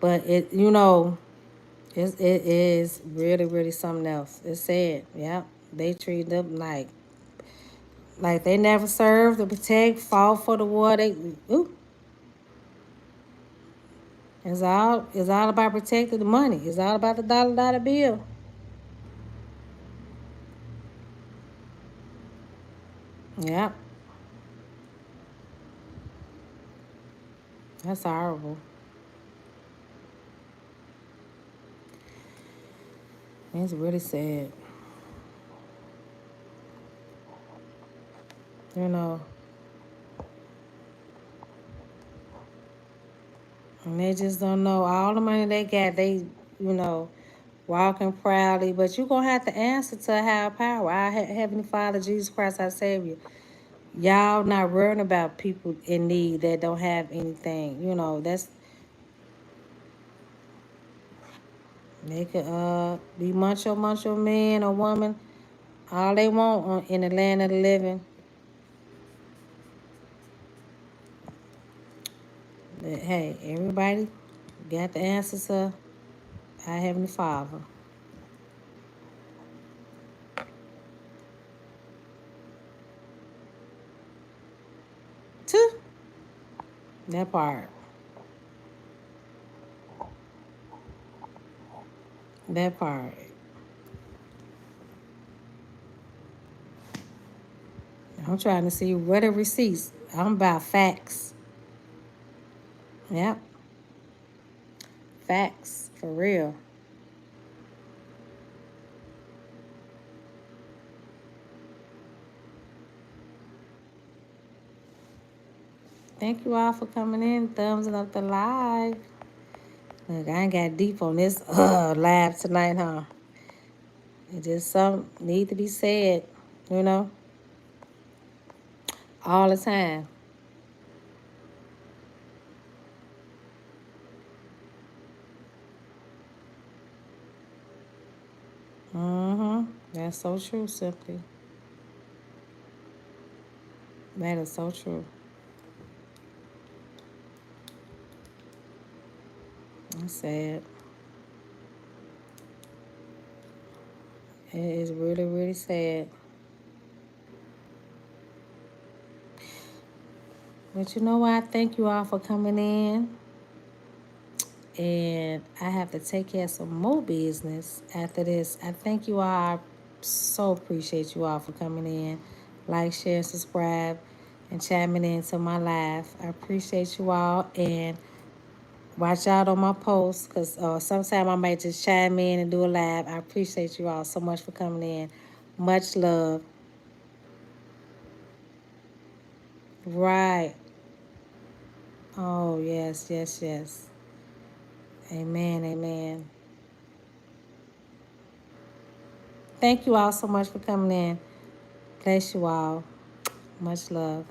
But it is really really something else. It's sad. Yep. They treat them like they never served to protect, fought for the war. Ooh, it's all about protecting the money. It's all about the dollar bill. Yep. That's horrible. It's really sad. You know, and they just don't know all the money they got. They, you know, walking proudly, but you're going to have to answer to a higher power. Our Heavenly Father, Jesus Christ, our Savior. Y'all not worrying about people in need that don't have anything. They could be muncho man or woman, all they want in the land of the living. But hey, everybody got the answers to our Heavenly Father. Too. That part. That part. I'm trying to see what are receipts. I'm about facts. Yep. Facts. For real. Thank you all for coming in. Thumbs up the live. Look, I ain't got deep on this live tonight, huh? It just some need to be said, you know, all the time. That's so true, Simply. That is so true. That's sad. It is really, really sad. But you know what? I thank you all for coming in. And I have to take care of some more business after this. I thank you all. I so appreciate you all for coming in. Like, share, subscribe, and chiming into my live. I appreciate you all. And watch out on my posts because sometime I might just chime in and do a live. I appreciate you all so much for coming in. Much love. Right. Oh, yes, yes, yes. Amen, amen. Thank you all so much for coming in. Bless you all. Much love.